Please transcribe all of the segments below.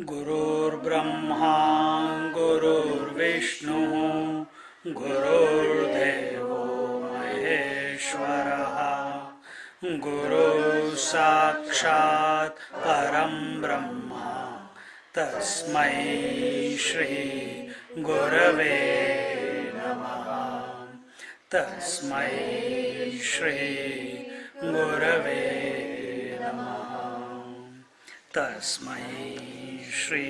गुरुर्ब्रह्मा गुरुर्विष्णुः गुरुर्देवो महेश्वरः गुरुः साक्षात् परं ब्रह्म तस्मै श्री गुरवे नमः तस्मै श्री गुरवे नमः तस्मै श्री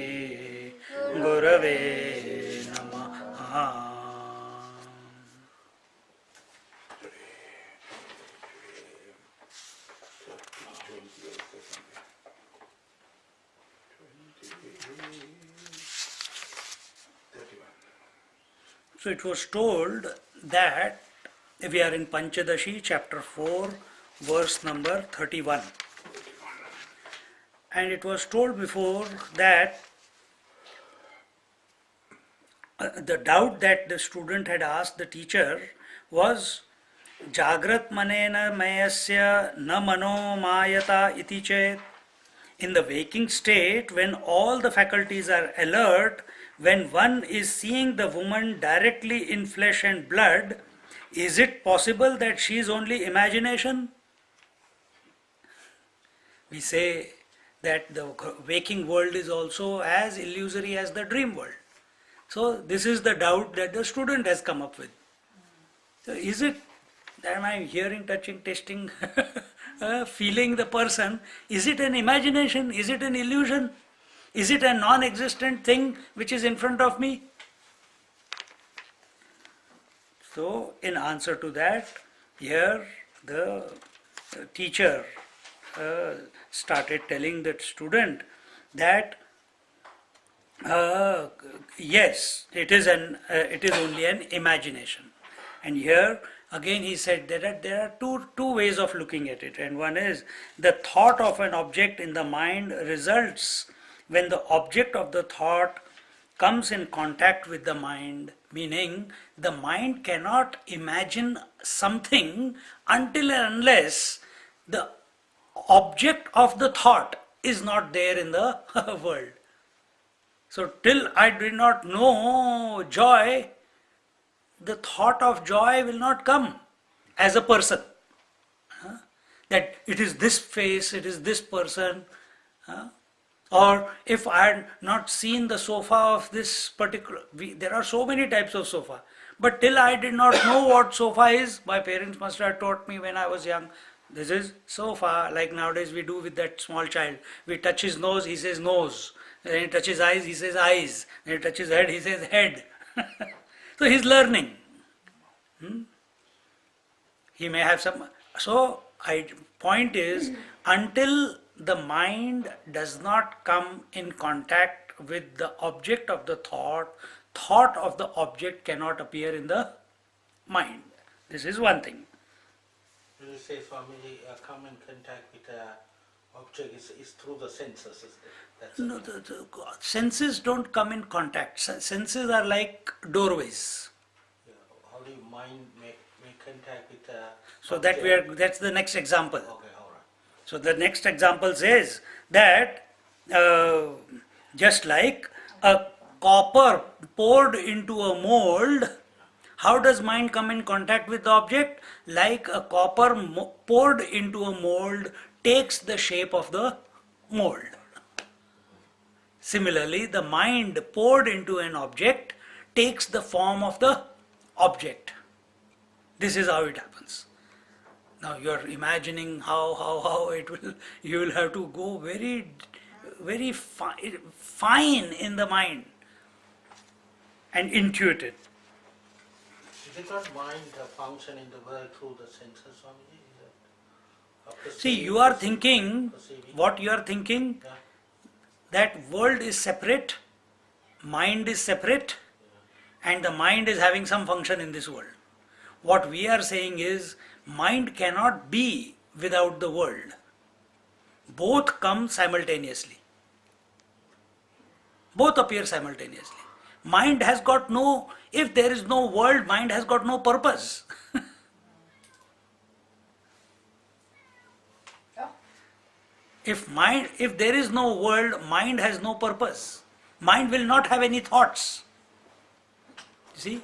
गुरवे नमः. So it was told that we are in Panchadashi, chapter 4, verse number 31. And it was told before that the doubt that the student had asked the teacher was Jagrat manena mayasya na mano mayata iti chet. In the waking state, when all the faculties are alert, when one is seeing the woman directly in flesh and blood, is it possible that she is only imagination? We say that the waking world is also as illusory as the dream world. So this is the doubt that the student has come up with. So is it that am I hearing, touching, tasting, feeling the person? Is it an imagination? Is it an illusion? Is it a non-existent thing which is in front of me? So in answer to that, here the teacher started telling that student that yes, it is only an imagination. And here again he said that there are two ways of looking at it, and one is the thought of an object in the mind results when the object of the thought comes in contact with the mind, meaning the mind cannot imagine something until and unless the object of the thought is not there in the world. So till I did not know joy, the thought of joy will not come as a person. That it is this face, it is this person. Or if I had not seen the sofa of this particular, there are so many types of sofa. But till I did not know what sofa is, my parents must have taught me when I was young. This is sofa, like nowadays we do with that small child. We touch his nose, he says nose. Then he touches eyes, he says eyes. Then he touches head, he says head. So he's learning. He may have some. So point is, until the mind does not come in contact with the object of the thought of the object cannot appear in the mind. This is one thing. You say, Swamiji, come in contact with the object is through the senses. No, the senses don't come in contact. Senses are like doorways. Yeah. How do you mind make contact with the So object? that's the next example. Okay, all right. So the next example says that just like a copper poured into a mold, how does mind come in contact with the object? Like a copper poured into a mold takes the shape of the mold. Similarly, the mind poured into an object takes the form of the object. This is how it happens. Now you are imagining how it will. You will have to go very fine in the mind and intuit it. Is it not mind function in the world through the senses, Swamiji? See, you are thinking perceiving. what you are thinking. Yeah. That world is separate, mind is separate, and the mind is having some function in this world. What we are saying is, mind cannot be without the world. Both come simultaneously. Both appear simultaneously. Mind has got no If there is no world, mind has got no purpose. If there is no world, mind has no purpose. Mind will not have any thoughts. You see?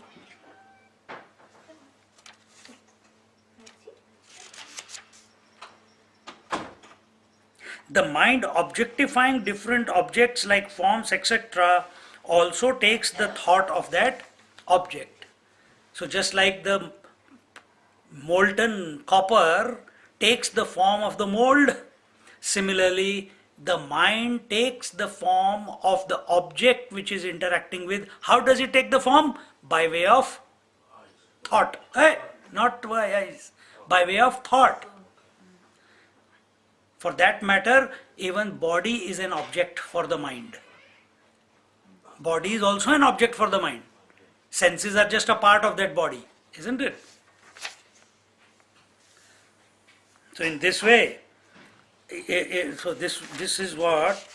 The mind objectifying different objects like forms, etc., also takes the thought of that object. So just like the molten copper takes the form of the mold, similarly the mind takes the form of the object which is interacting with. How does it take the form? By way of thought. Not by eyes, by way of thought. For that matter, even body is an object for the mind. Body is also an object for the mind. Senses are just a part of that body, isn't it? So in this way, so this is what,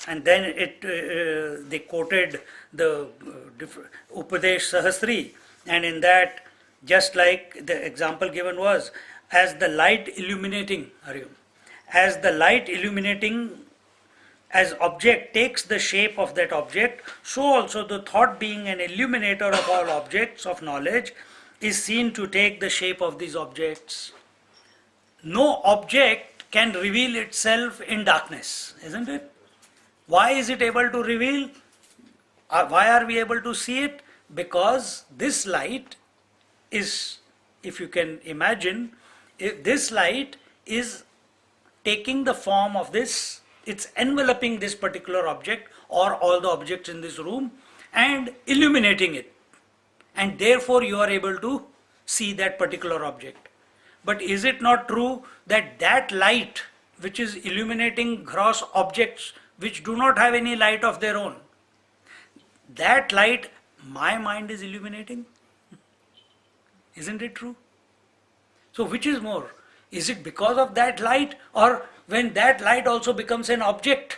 and then they quoted the Upadesh Sahasri, and in that, just like the example given was, as the light illuminating, as the light illuminating as object takes the shape of that object, so also the thought, being an illuminator of all objects of knowledge, is seen to take the shape of these objects. No object can reveal itself in darkness, isn't it? Why is it able to reveal? Why are we able to see it? Because this light is, if you can imagine, if this light is taking the form of this, it's enveloping this particular object or all the objects in this room and illuminating it. And therefore you are able to see that particular object. But is it not true that that light which is illuminating gross objects which do not have any light of their own, that light my mind is illuminating? Isn't it true? So which is more? Is it because of that light, or when that light also becomes an object,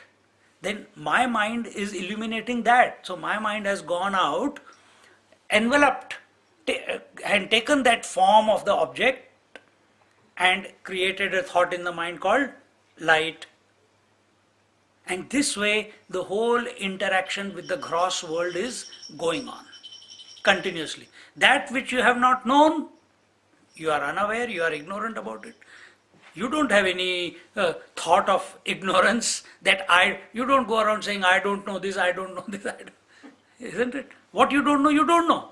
then my mind is illuminating that? So my mind has gone out, enveloped and taken that form of the object and created a thought in the mind called light. And this way the whole interaction with the gross world is going on continuously. That which you have not known, you are unaware, you are ignorant about it. You don't have any thought of ignorance that you don't go around saying, I don't know this, I don't know this, isn't it? What you don't know, you don't know.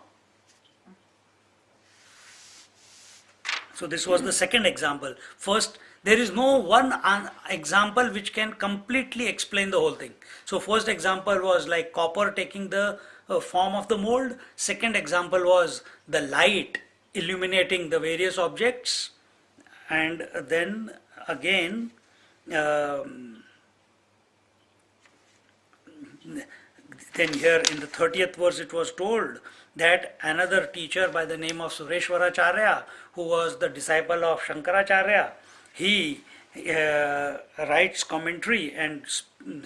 So this was the second example. First, there is no one example which can completely explain the whole thing. So first example was like copper taking the form of the mold. Second example was the light illuminating the various objects. And then again, then here in the 30th verse it was told that another teacher by the name of Sureshwaracharya, who was the disciple of Shankaracharya, he writes commentary and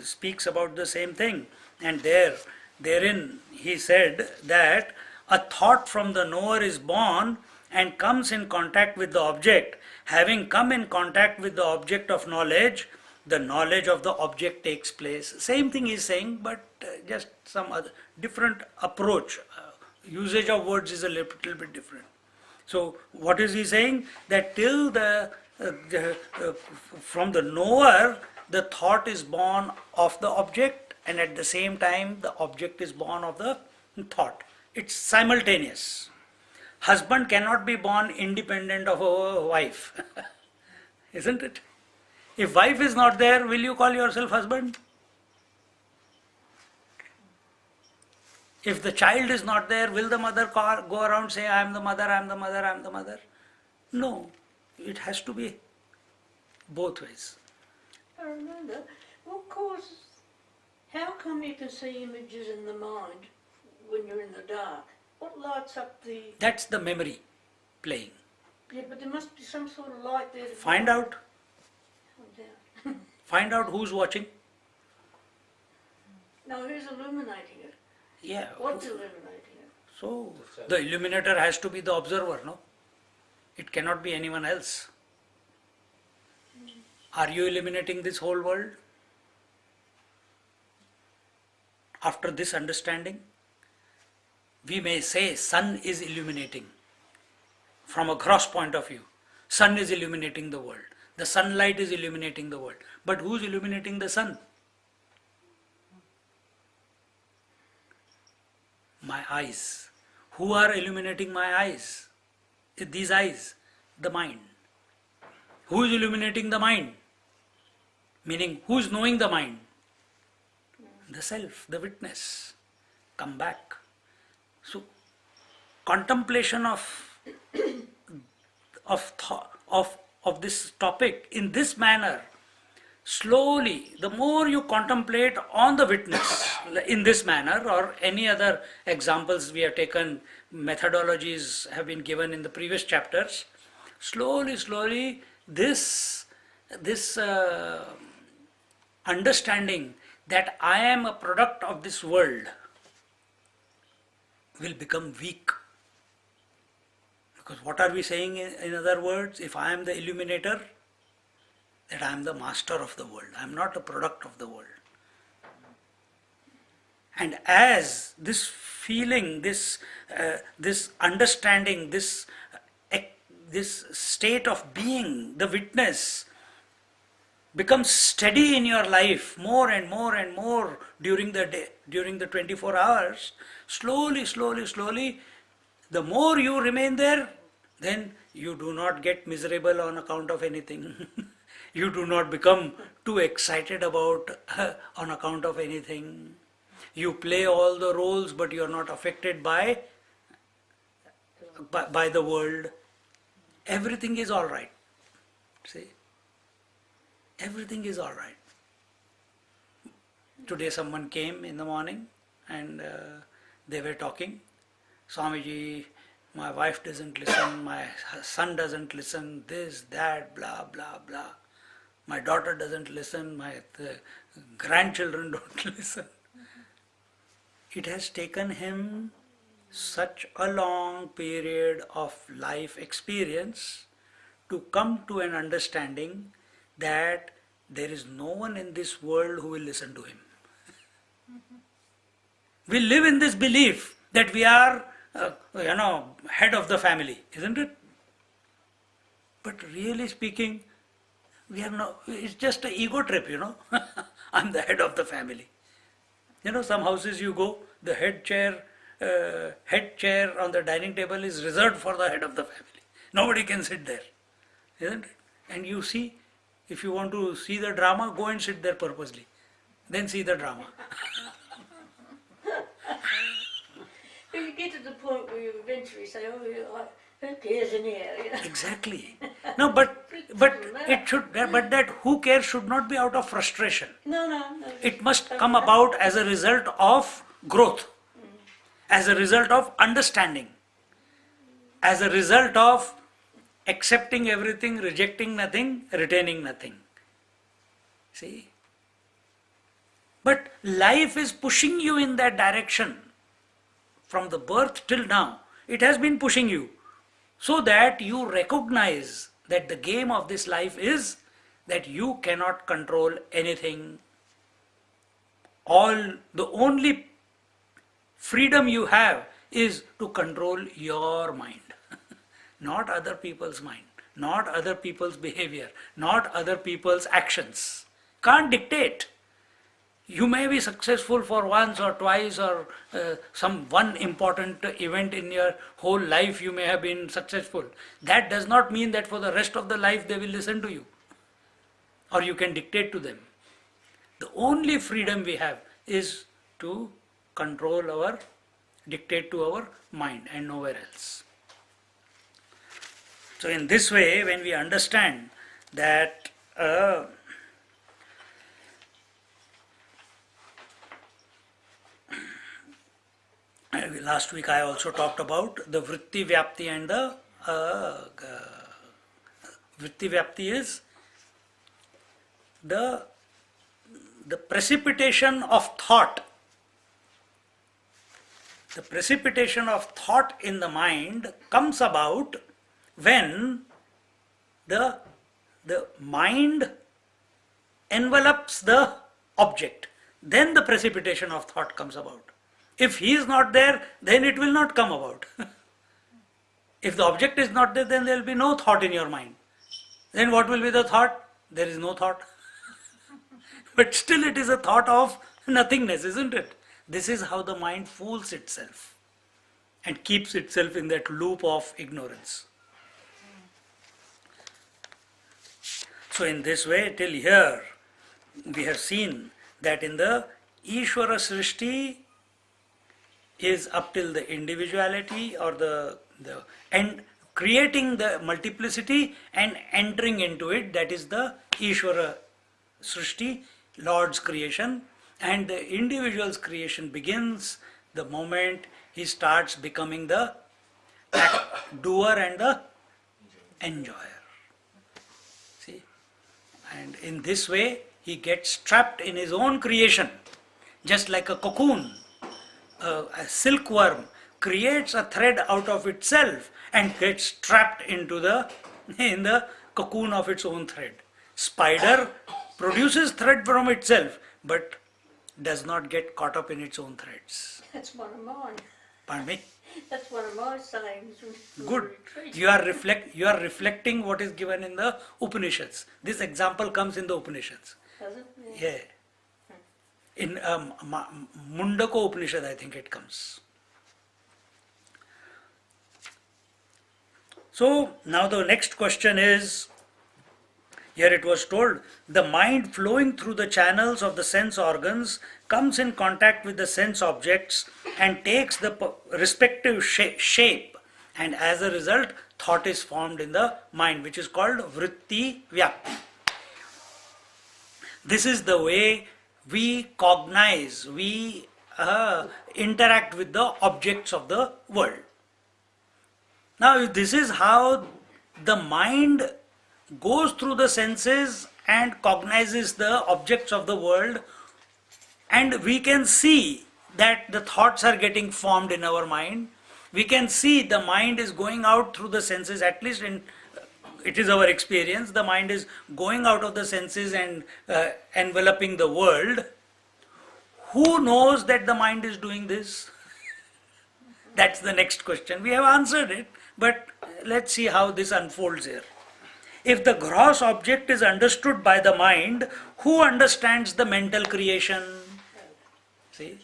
speaks about the same thing. And therein he said that a thought from the knower is born and comes in contact with the object. Having come in contact with the object of knowledge, the knowledge of the object takes place. Same thing he's saying, but just some other different approach. Usage of words is a little bit different. So what is he saying? That till from the knower, the thought is born of the object, and at the same time the object is born of the thought. It's simultaneous. Husband cannot be born independent of a wife, isn't it? If wife is not there, will you call yourself husband? If the child is not there, will the mother go around saying, I am the mother, I am the mother, I am the mother? No, it has to be both ways. I remember, how come you can see images in the mind when you're in the dark? What lights up the... That's the memory playing. Yeah, but there must be some sort of light there. Find out. Oh, down. Find out who's watching. No, who's illuminating it? Yeah. What's illuminating it? So the illuminator has to be the observer, no? It cannot be anyone else. Are you illuminating this whole world? After this understanding, we may say sun is illuminating. From a gross point of view, sun is illuminating the world. The sunlight is illuminating the world. But who's illuminating the sun? My eyes. Who are illuminating my eyes? These eyes, the mind. Who is illuminating the mind? Meaning, who is knowing the mind? The self, the witness. Come back. So, contemplation of this topic in this manner, slowly, the more you contemplate on the witness in this manner, or any other examples we have taken, methodologies have been given in the previous chapters, slowly, this understanding that I am a product of this world will become weak. Because what are we saying in other words? If I am the illuminator, that I am the master of the world. I am not a product of the world. And as this feeling, this understanding, this state of being, the witness, becomes steady in your life more and more during the day, during the 24 hours, slowly, the more you remain there, then you do not get miserable on account of anything. You do not become too excited about on account of anything. You play all the roles, but you are not affected by the world. Everything is all right. See? Everything is all right. Today someone came in the morning and they were talking. Swamiji, my wife doesn't listen, my son doesn't listen, this, that, blah, blah, blah. My daughter doesn't listen, my grandchildren don't listen. It has taken him such a long period of life experience to come to an understanding that there is no one in this world who will listen to him. We live in this belief that we are, head of the family, isn't it? But really speaking, we are not. It's just an ego trip, I'm the head of the family. Some houses you go, the head chair on the dining table is reserved for the head of the family. Nobody can sit there, isn't it? And you see, if you want to see the drama, go and sit there purposely. Then see the drama. But you get to the point where you eventually say, who cares in here? Exactly. No, but it should. But that who cares should not be out of frustration. No. It must come about as a result of growth, as a result of understanding, as a result of accepting everything, rejecting nothing, retaining nothing. See? But life is pushing you in that direction. From the birth till now, it has been pushing you so that you recognize that the game of this life is that you cannot control anything. The only freedom you have is to control your mind. Not other people's mind, not other people's behavior, not other people's actions. Can't dictate. You may be successful for once or twice or some one important event in your whole life you may have been successful. That does not mean that for the rest of the life they will listen to you or you can dictate to them. The only freedom we have is to dictate to our mind and nowhere else. So in this way, when we understand that last week I also talked about the vritti vyapti and the vritti vyapti is the precipitation of thought The precipitation of thought in the mind comes about when the mind envelops the object. Then the precipitation of thought comes about. If he is not there, then it will not come about. If the object is not there, then there will be no thought in your mind. Then what will be the thought? There is no thought. But still it is a thought of nothingness, isn't it? This is how the mind fools itself and keeps itself in that loop of ignorance. So in this way, till here, we have seen that in the Ishvara Srishti is up till the individuality or the and creating the multiplicity and entering into it, that is the Ishvara Srishti, Lord's creation, and the individual's creation begins the moment he starts becoming the doer and the enjoyer. See? And in this way, he gets trapped in his own creation, just like a cocoon. A silkworm creates a thread out of itself and gets trapped into in the cocoon of its own thread. Spider produces thread from itself, but does not get caught up in its own threads. That's one of mine. Pardon me? That's one of my sayings. Good. You are reflecting what is given in the Upanishads. This example comes in the Upanishads. Does it? Yeah. In Mundaka Upanishad, I think it comes. So now the next question is, here it was told, the mind flowing through the channels of the sense organs comes in contact with the sense objects and takes the respective shape, and as a result thought is formed in the mind, which is called vritti vyapti. This is the way we cognize, we interact with the objects of the world. Now, if this is how the mind goes through the senses and cognizes the objects of the world, and we can see that the thoughts are getting formed in our mind, we can see the mind is going out through the senses, at least it is our experience, the mind is going out of the senses and enveloping the world. Who knows that the mind is doing this? That's the next question. We have answered it, but let's see how this unfolds here. If the gross object is understood by the mind, who understands the mental creation? See?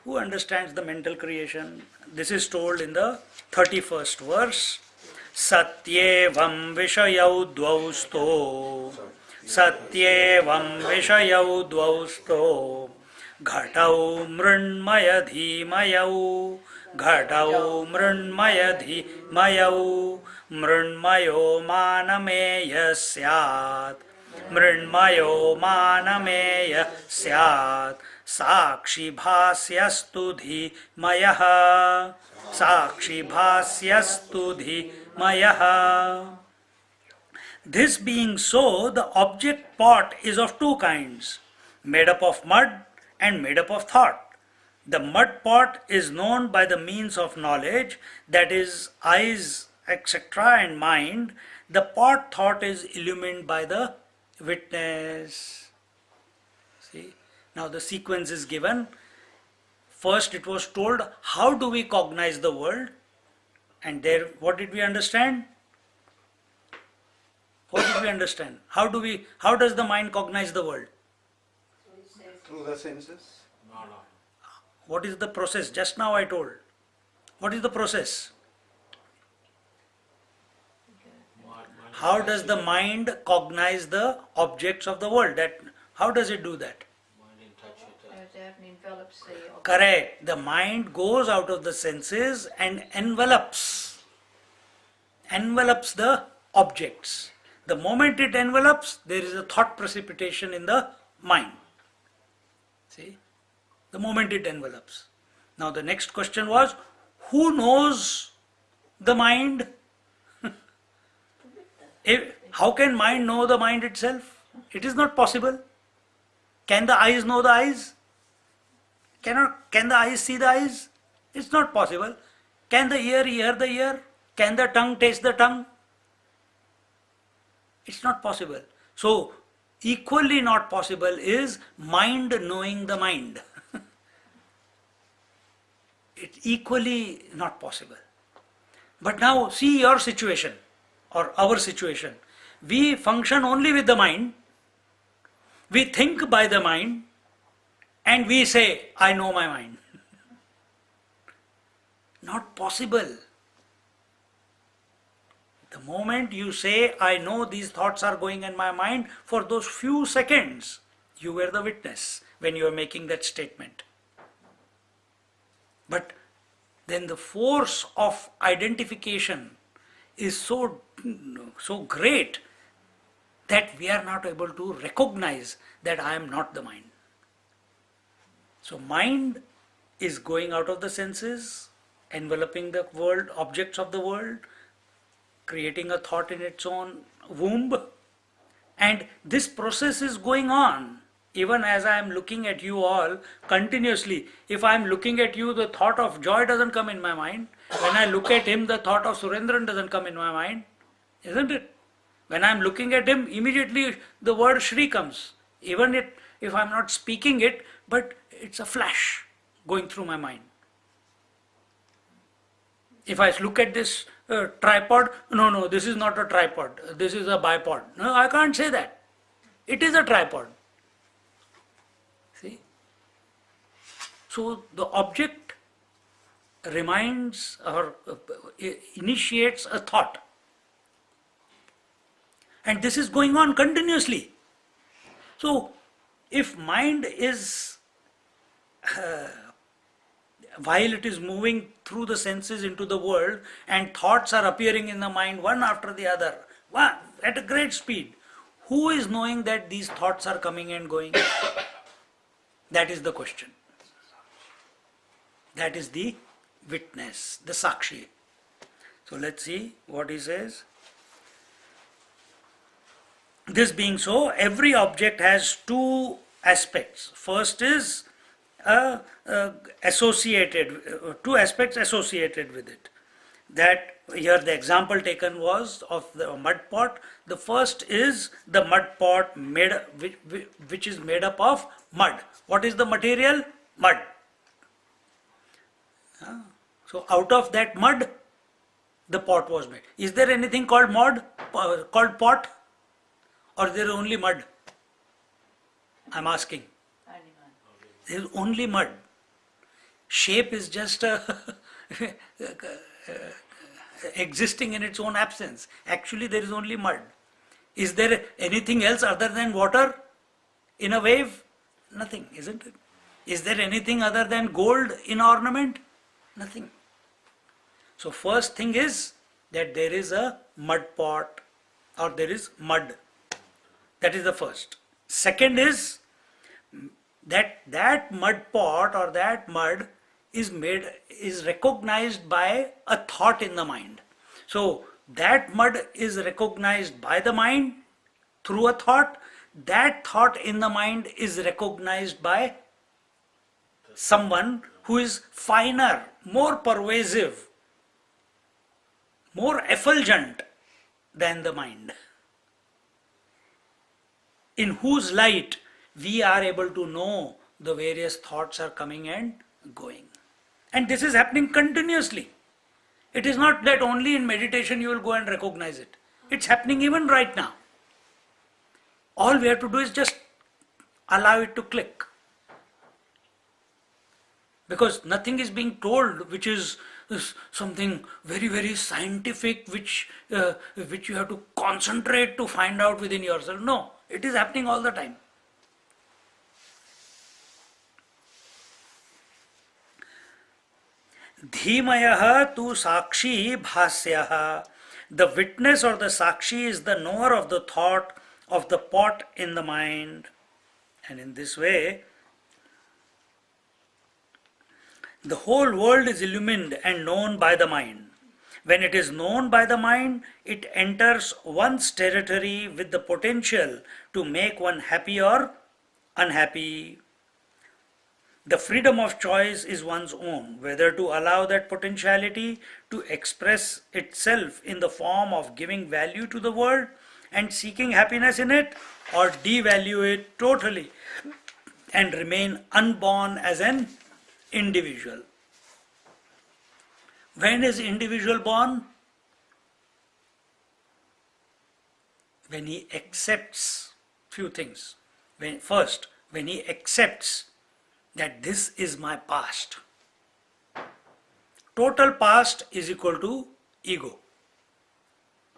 Who understands the mental creation? This is told in the 31st verse. Satyevam vishayau dvausto Satyevam vishayau dvausto Ghatau mrunmaya dhimayau Ghatau mrunmaya dhimayau Mrunmayo manameya syat Mrunmayo manameya syat Sakshi bhasyastu dhimayaha Sakshi bhasyastu dhimayaha. This being so, the object pot is of two kinds, made up of mud and made up of thought. The mud pot is known by the means of knowledge, that is, eyes, etc., and mind. The pot thought is illumined by the witness. See? Now the sequence is given. First it was told, how do we cognize the world? And there, what did we understand? What did we understand? How does the mind cognize the world? Through the senses? No. What is the process? Just now I told. What is the process? How does the mind cognize the objects of the world? How does it do that? Mind in touch with Goes out and envelops the object. Correct. The mind goes out of the senses and envelops the objects. The moment it envelops, there is a thought precipitation in the mind. See? The moment it envelops. Now the next question was, who knows the mind? How can mind know the mind itself? It is not possible. Can the eyes know the eyes? Can the eyes see the eyes? It's not possible. Can the ear hear the ear? Can the tongue taste the tongue? It's not possible. So, equally not possible is mind knowing the mind. It's equally not possible. But now see your situation or our situation. We function only with the mind, we think by the mind, and we say, I know my mind. Not possible. The moment you say, I know these thoughts are going in my mind, for those few seconds, you were the witness when you were making that statement. But then the force of identification is so great that we are not able to recognize that I am not the mind. So mind is going out of the senses, enveloping the world, objects of the world, creating a thought in its own womb, and this process is going on. Even as I am looking at you all continuously, if I am looking at you, the thought of joy doesn't come in my mind. When I look at him, the thought of Surendran doesn't come in my mind, isn't it? When I am looking at him, immediately the word Shri comes. Even if I am not speaking it, but it's a flash going through my mind. If I look at this tripod, no, this is not a tripod, this is a bipod. No, I can't say that. It is a tripod. See? So the object reminds or initiates a thought. And this is going on continuously. So if mind is, while it is moving through the senses into the world and thoughts are appearing in the mind one after the other, at a great speed, who is knowing that these thoughts are coming and going? That is the question. That is the witness, the Sakshi. So let's see what he says. This being so, every object has two aspects. First is associated, two aspects associated with it. That here the example taken was of the mud pot. The first is the mud pot which is made up of mud. What is the material? Mud. So out of that mud, the pot was made. Is there anything called mud, called pot? Or there is only mud? I'm asking. There is only mud. Shape is just existing in its own absence. Actually, there is only mud. Is there anything else other than water in a wave? Nothing, isn't it? Is there anything other than gold in ornament? Nothing. So first thing is that there is a mud pot or there is mud. That is the first. Second is that mud pot or that mud is recognized by a thought in the mind. So that mud is recognized by the mind through a thought. That thought in the mind is recognized by someone who is finer, more pervasive, more effulgent than the mind, in whose light we are able to know the various thoughts are coming and going. And this is happening continuously. It is not that only in meditation you will go and recognize it. It's happening even right now. All we have to do is just allow it to click. Because nothing is being told which is something very, very scientific which you have to concentrate to find out within yourself. No, it is happening all the time. Dhimayaha tu sakshi bhasyaha. The witness or the sakshi is the knower of the thought of the pot in the mind. And in this way, the whole world is illumined and known by the mind. When it is known by the mind, it enters one's territory with the potential to make one happy or unhappy. The freedom of choice is one's own, whether to allow that potentiality to express itself in the form of giving value to the world and seeking happiness in it, or devalue it totally and remain unborn as an individual. When is individual born? When he accepts few things. First, when he accepts that this is my past. Total past is equal to ego.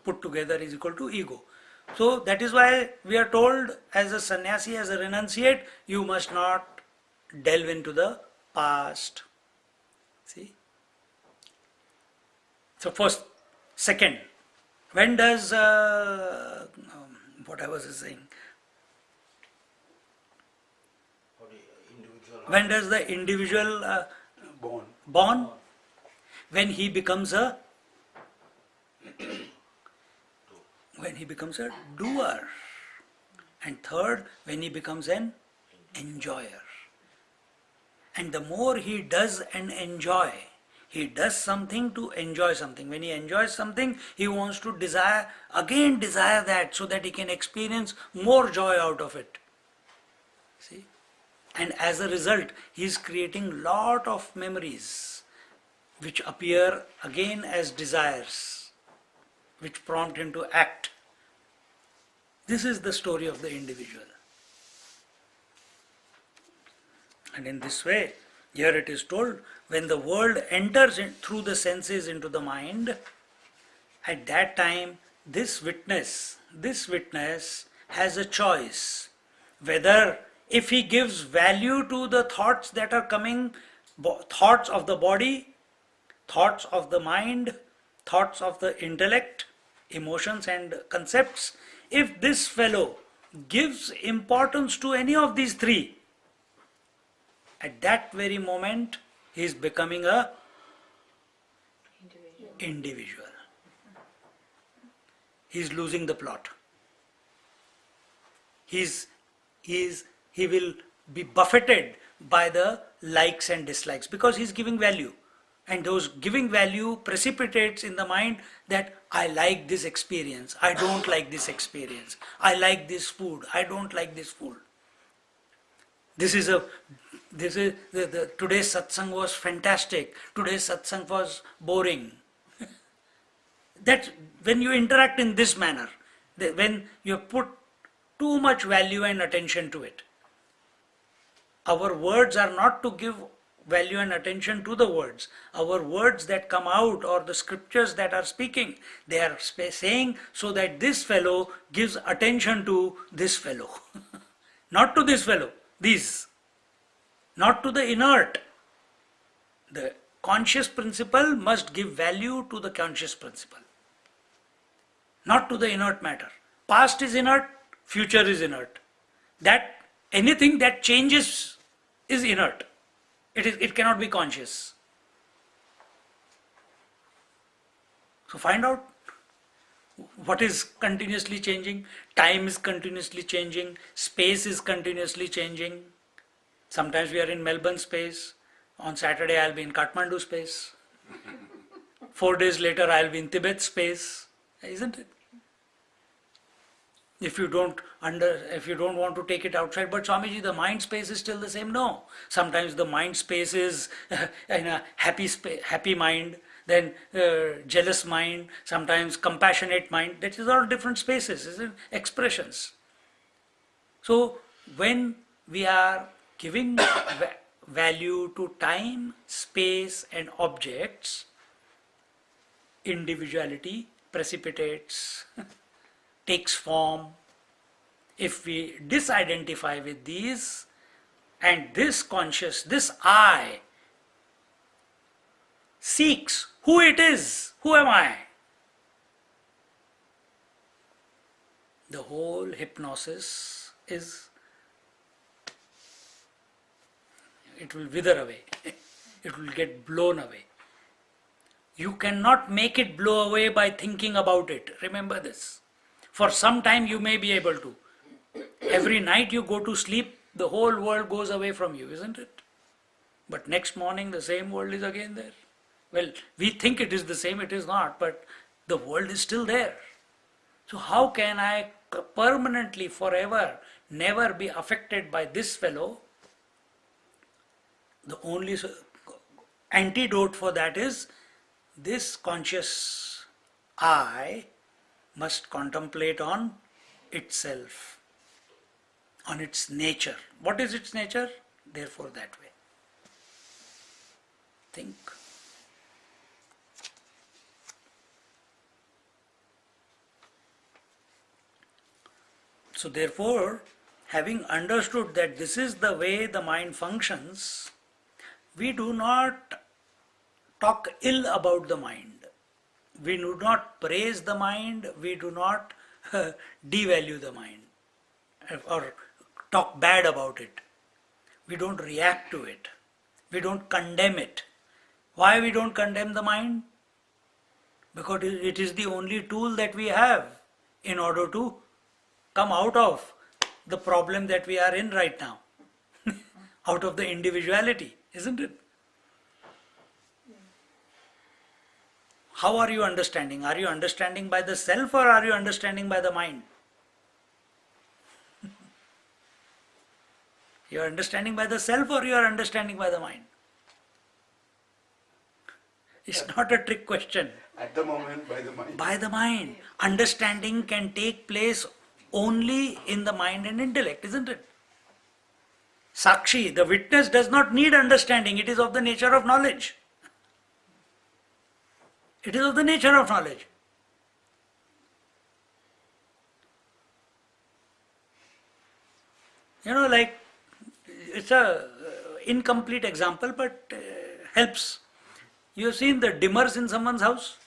Put together is equal to ego. So that is why we are told as a sannyasi, as a renunciate, you must not delve into the past. See? So first, second, when does, what I was saying, when does the individual born? When he becomes a doer. And third, when he becomes an enjoyer. And the more he does and enjoy, he does something to enjoy something. When he enjoys something, he wants to desire that so that he can experience more joy out of it. See? And as a result, he is creating lot of memories which appear again as desires, which prompt him to act. This is the story of the individual. And in this way, here it is told, when the world enters through the senses into the mind, at that time this witness has a choice whether, if he gives value to the thoughts that are coming, thoughts of the body, thoughts of the mind, thoughts of the intellect, emotions and concepts, if this fellow gives importance to any of these three, at that very moment he is becoming a individual. He is losing the plot. He will be buffeted by the likes and dislikes because he is giving value. And those giving value precipitates in the mind that I like this experience, I don't like this experience, I like this food, I don't like this food. Today's satsang was fantastic, today's satsang was boring. That when you interact in this manner, when you put too much value and attention to it, our words are not to give value and attention to the words. Our words that come out, or the scriptures that are speaking, they are saying so that this fellow gives attention to this fellow. Not to this fellow, these. Not to the inert. The conscious principle must give value to the conscious principle. Not to the inert matter. Past is inert, future is inert. That anything that changes is inert. It cannot be conscious. So find out what is continuously changing. Time is continuously changing. Space is continuously changing. Sometimes we are in Melbourne space. On Saturday I'll be in Kathmandu space. 4 days later I'll be in Tibet space. Isn't it? If you don't want to take it outside, but Swamiji, the mind space is still the same. No, sometimes the mind space is in a happy mind, then jealous mind, sometimes compassionate mind. That is all different spaces, isn't it? Expressions. So when we are giving value to time, space, and objects, individuality precipitates. Takes form. If we disidentify with these, and this conscious, this I seeks who it is, who am I? The whole hypnosis it will wither away. It will get blown away. You cannot make it blow away by thinking about it. Remember this. For some time you may be able to. Every night you go to sleep, the whole world goes away from you, isn't it? But next morning the same world is again there. Well, we think it is the same, it is not, but the world is still there. So how can I permanently, forever, never be affected by this fellow? The only antidote for that is this conscious I must contemplate on itself, on its nature. What is its nature? Therefore, that way. Think. So therefore, having understood that this is the way the mind functions, we do not talk ill about the mind. We do not praise the mind, we do not devalue the mind or talk bad about it. We don't react to it. We don't condemn it. Why we don't condemn the mind? Because it is the only tool that we have in order to come out of the problem that we are in right now. Out of the individuality, isn't it? How are you understanding? Are you understanding by the self or are you understanding by the mind? You are understanding by the self or you are understanding by the mind? It's not a trick question. At the moment, by the mind. By the mind. Understanding can take place only in the mind and intellect, isn't it? Sakshi, the witness, does not need understanding. It is of the nature of knowledge. It is of the nature of knowledge. Like, it's a incomplete example, but helps. You have seen the dimmers in someone's house?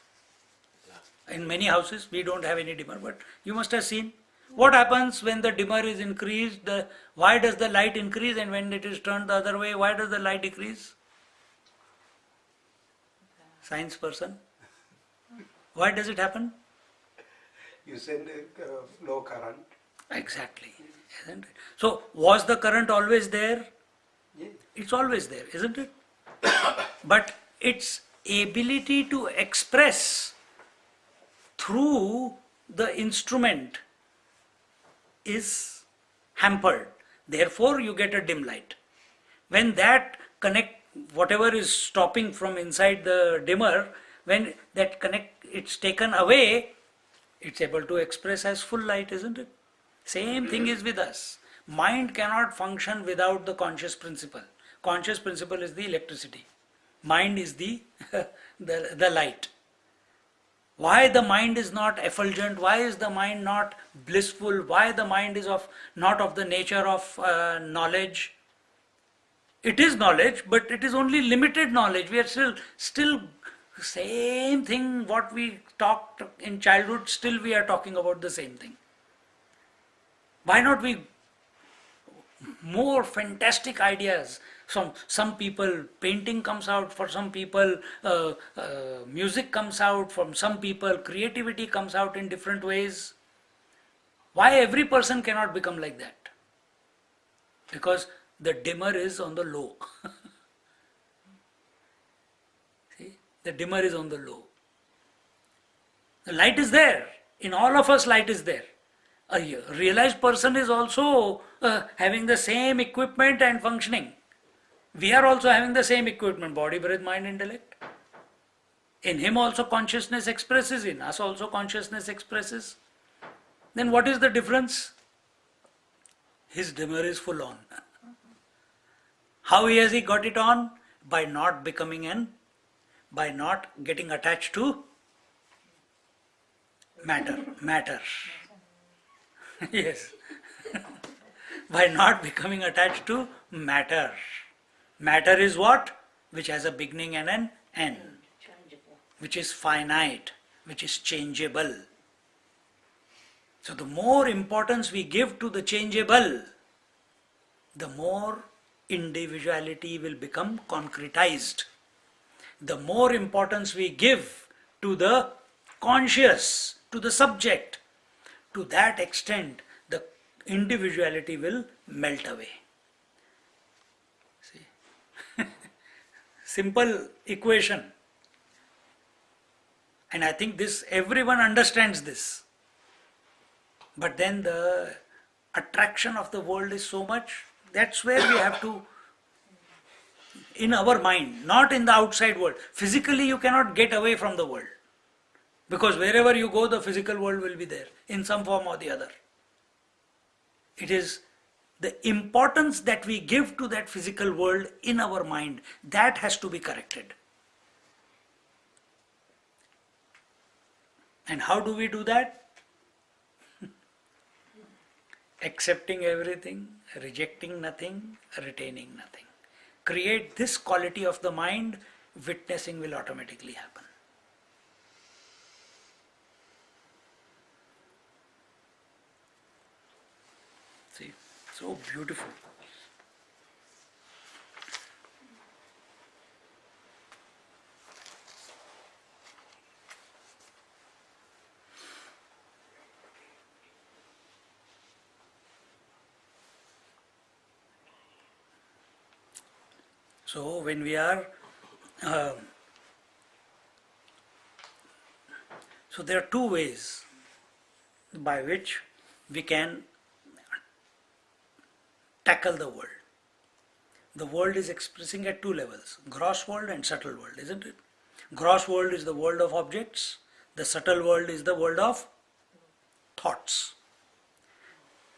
In many houses, we don't have any dimmer, but you must have seen. What happens when the dimmer is increased? Why does the light increase, and when it is turned the other way, why does the light decrease? Science person. Why does it happen? You send a low current. Exactly. Isn't it? So, was the current always there? Yeah. It's always there, isn't it? But its ability to express through the instrument is hampered. Therefore, you get a dim light. When that whatever is stopping from inside the dimmer, when that it's taken away, it's able to express as full light, isn't it? Same thing is with us. Mind cannot function without the conscious principle. Conscious principle is the electricity. Mind is the light. Why the mind is not effulgent? Why is the mind not blissful? Why the mind is not of the nature of knowledge? It is knowledge, but it is only limited knowledge. We are still same thing what we talked in childhood, still we are talking about the same thing. Why not we more fantastic ideas? Some people painting comes out, for some people music comes out, from some people creativity comes out in different ways. Why every person cannot become like that? Because the dimmer is on the low. See, the dimmer is on the low. The light is there. In all of us, light is there. A realized person is also having the same equipment and functioning. We are also having the same equipment, body, breath, mind, intellect. In him also consciousness expresses, in us also consciousness expresses. Then what is the difference? His dimmer is full on. How has he got it on? By not by not getting attached to matter. Yes. By not becoming attached to matter. Matter is what? Which has a beginning and an end. Changeable. Which is finite, which is changeable. So the more importance we give to the changeable, the more individuality will become concretized. The more importance we give to the conscious, to the subject, to that extent the individuality will melt away. See? simple equation. And I think this, everyone understands this. But then the attraction of the world is so much, that's where we have to, in our mind, not in the outside world. Physically you cannot get away from the world. Because wherever you go, the physical world will be there in some form or the other. It is the importance that we give to that physical world in our mind, that has to be corrected. And how do we do that? Accepting everything, rejecting nothing, retaining nothing. Create this quality of the mind, witnessing will automatically happen. See, so beautiful. So when we are, so there are two ways by which we can tackle the world. The world is expressing at two levels, gross world and subtle world, isn't it? Gross world is the world of objects, the subtle world is the world of thoughts.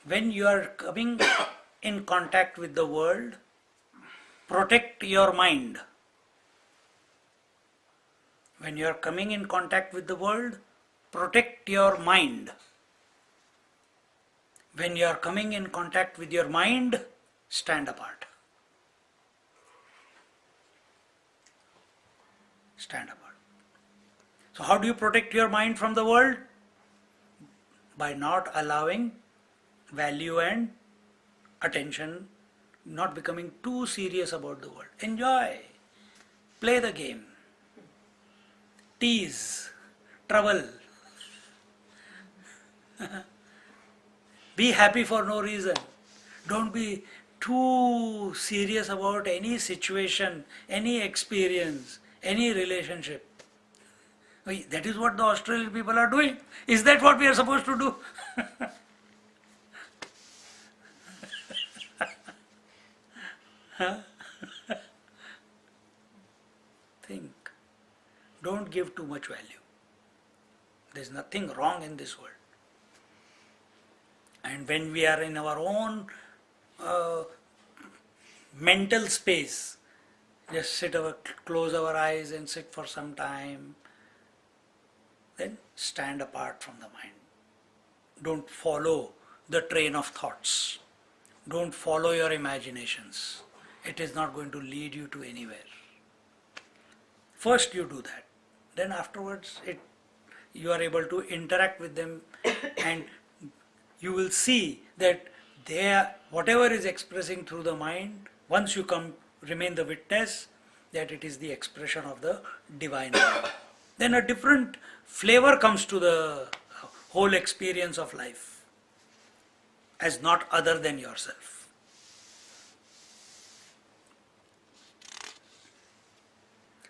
When you are coming in contact with the world, protect your mind. When you are coming in contact with the world, protect your mind. When you are coming in contact with your mind, stand apart. Stand apart. So how do you protect your mind from the world? By not allowing value and attention, not becoming too serious about the world. Enjoy. Play the game. Tease. Trouble. Be happy for no reason. Don't be too serious about any situation, any experience, any relationship. That is what the Australian people are doing. Is that what we are supposed to do? Think. Don't give too much value. There's nothing wrong in this world. And when we are in our own mental space, just close our eyes and sit for some time, then stand apart from the mind. Don't follow the train of thoughts. Don't follow your imaginations. It is not going to lead you to anywhere. First you do that. Then afterwards you are able to interact with them and you will see that whatever is expressing through the mind, once you remain the witness, that it is the expression of the divine mind. Then a different flavor comes to the whole experience of life as not other than yourself.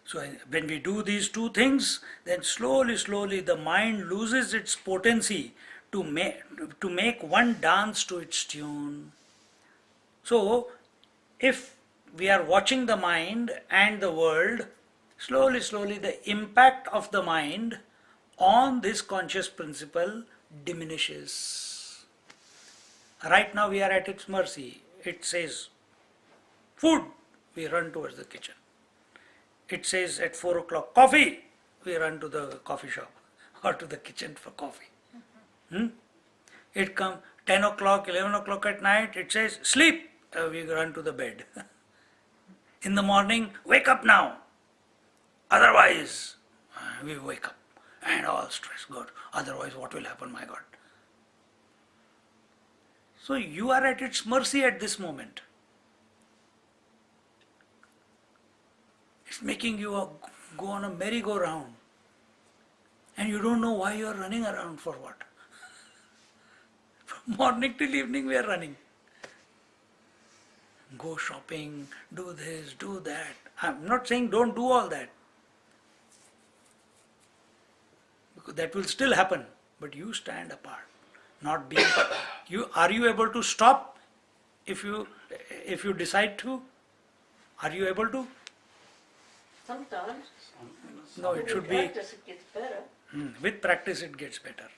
So when we do these two things, then slowly the mind loses its potency to make one dance to its tune. So if we are watching the mind and the world, slowly the impact of the mind on this conscious principle diminishes. Right now we are at its mercy. It says, food, we run towards the kitchen. It says at 4 o'clock, coffee, we run to the coffee shop or to the kitchen for coffee. It comes 10 o'clock, 11 o'clock at night, it says, sleep, we run to the bed. In the morning, wake up now. Otherwise, we wake up and all stress, God. Otherwise, what will happen, my God? So you are at its mercy at this moment. It's making you go on a merry-go-round. And you don't know why you are running around for what. From morning till evening we are running. go shopping, do this, do that. I'm not saying don't do all that. Because that will still happen, but you stand apart. Not being you are you able to stop if you decide to? Are you able to? Sometimes. No, it With should be practice it gets better. with practice it gets better.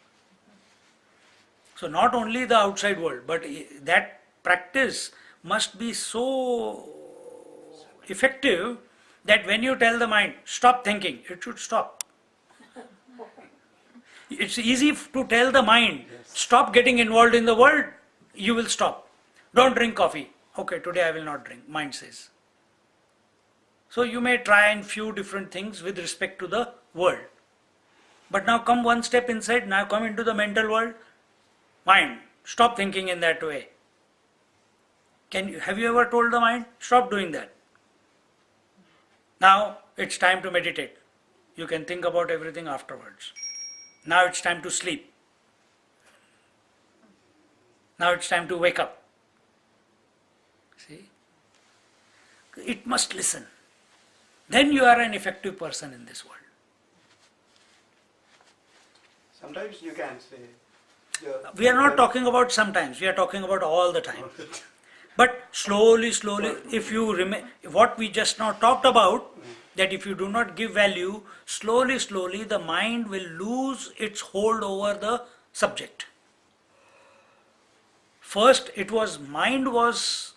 So not only the outside world, but that practice must be so effective that when you tell the mind, stop thinking, it should stop. It's easy to tell the mind, stop getting involved in the world, you will stop. Don't drink coffee. Okay, today I will not drink, mind says. So you may try and few different things with respect to the world. But now come one step inside, now come into the mental world. Mind, stop thinking in that way. Have you ever told the mind, stop doing that? Now it's time to meditate. You can think about everything afterwards. Now it's time to sleep. Now it's time to wake up. See? It must listen. Then you are an effective person in this world. Sometimes you can say. We are not talking about sometimes, we are talking about all the time. But slowly, if you what we just now talked about, that if you do not give value, slowly, the mind will lose its hold over the subject. First, mind was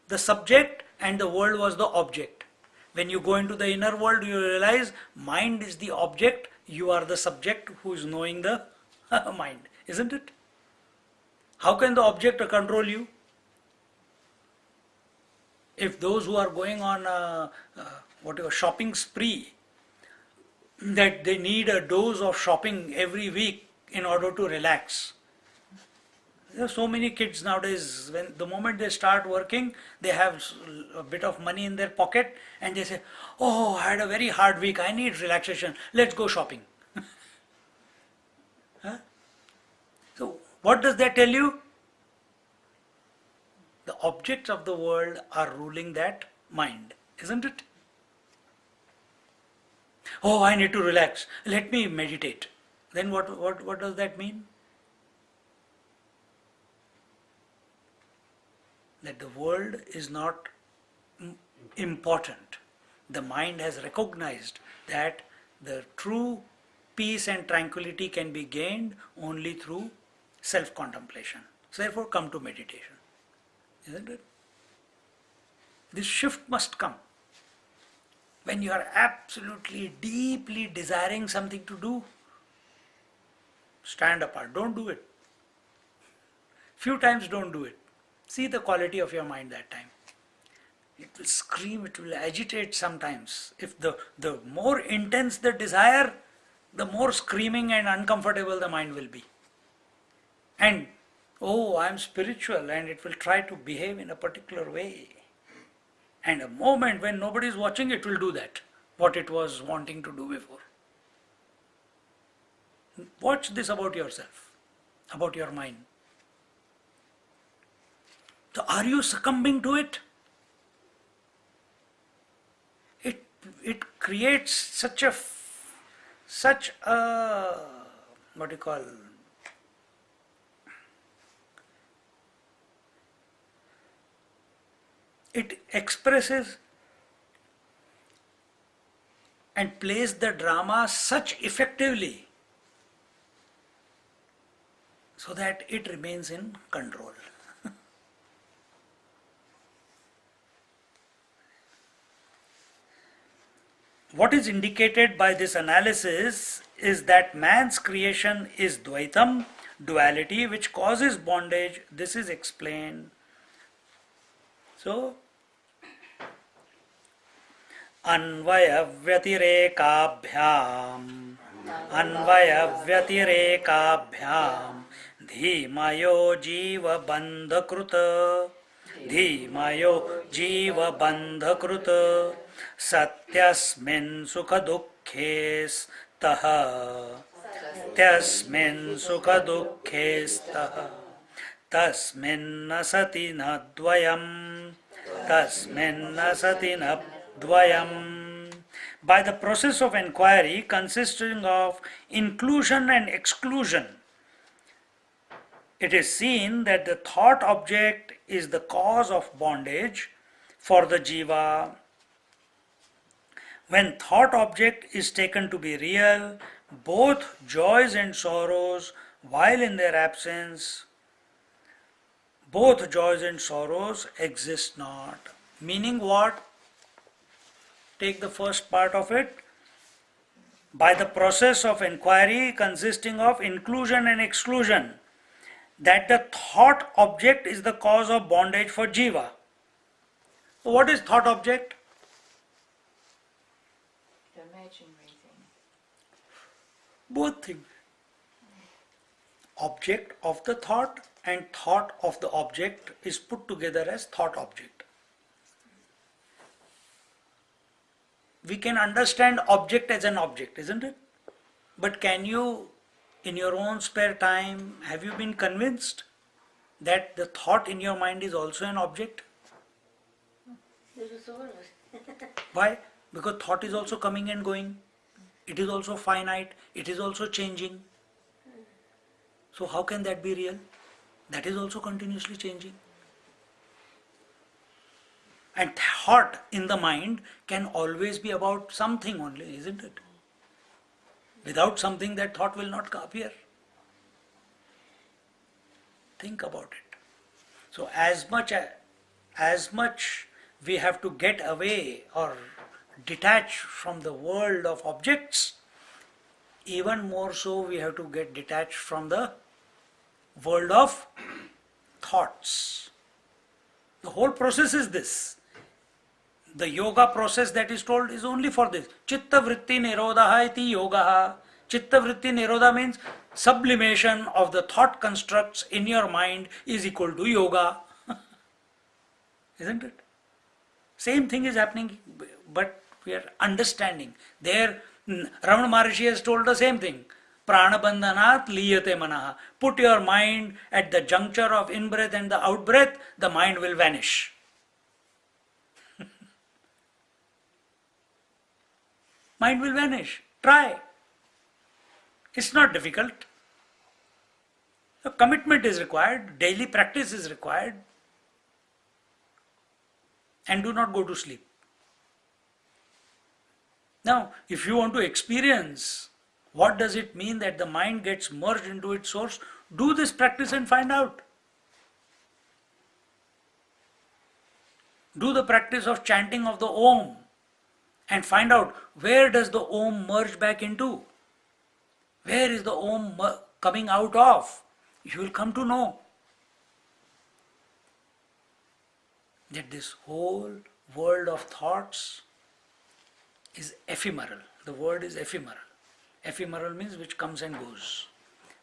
the subject and the world was the object. When you go into the inner world, you realize mind is the object, you are the subject who is knowing the mind, isn't it? How can the object control you? If those who are going on a shopping spree, that they need a dose of shopping every week in order to relax. There are so many kids nowadays, when the moment they start working, they have a bit of money in their pocket and they say, oh, I had a very hard week, I need relaxation, let's go shopping. Huh? So what does that tell you? The objects of the world are ruling that mind, isn't it? Oh, I need to relax, let me meditate. Then what does that mean? That the world is not important. The mind has recognized that the true peace and tranquility can be gained only through self-contemplation. So therefore come to meditation. Isn't it? This shift must come. When you are absolutely, deeply desiring something to do, stand apart, don't do it. Few times don't do it. See the quality of your mind that time. It will scream, it will agitate sometimes. If the more intense the desire, the more screaming and uncomfortable the mind will be. And, oh, I am spiritual, and it will try to behave in a particular way. And a moment when nobody is watching, it will do that, what it was wanting to do before. Watch this about yourself, about your mind. So are you succumbing to it? It creates such a what do you call, it expresses and plays the drama such effectively so that it remains in control. What is indicated by this analysis is that man's creation is Dvaitam, duality, which causes bondage. This is explained. So, अन्वयव्यतिरेकाभ्याम् धीमयो जीवबन्धकृत सत्यस्मिन् सुखदुःखे स्तः तस्मिन्न सति न द्वयम् tasminna satina dvayam. By the process of inquiry consisting of inclusion and exclusion, it is seen that the thought object is the cause of bondage for the jiva. When thought object is taken to be real, both joys and sorrows, while in their absence, both joys and sorrows exist not. Meaning what? Take the first part of it. By the process of inquiry consisting of inclusion and exclusion, that the thought object is the cause of bondage for jiva. So what is thought object? The imaginary thing. Both things. Object of the thought and thought of the object is put together as thought object. We can understand object as an object, isn't it? But can you, in your own spare time, have you been convinced that the thought in your mind is also an object? Never thought of it. Why? Because thought is also coming and going. It is also finite. It is also changing. So how can that be real? That is also continuously changing. And thought in the mind can always be about something only, isn't it? Without something, that thought will not appear. Think about it. So as much we have to get away or detach from the world of objects, even more so we have to get detached from the world of thoughts. The whole process is this. The yoga process that is told is only for this. Chitta vritti nirodha iti yoga. Chitta vritti nirodha means sublimation of the thought constructs in your mind is equal to yoga. Isn't it? Same thing is happening, but we are understanding. There, Ramana Maharshi has told the same thing. Prana bandhanat liyate manaha. Put your mind at the juncture of in-breath and the out-breath, the mind will vanish. Mind will vanish. Try. It's not difficult. A commitment is required, daily practice is required, and do not go to sleep. Now, if you want to experience what does it mean that the mind gets merged into its source, do this practice and find out. Do the practice of chanting of the Om and find out where does the Om merge back into. Where is the Om coming out of? You will come to know that this whole world of thoughts is ephemeral. The word is ephemeral. Ephemeral means which comes and goes.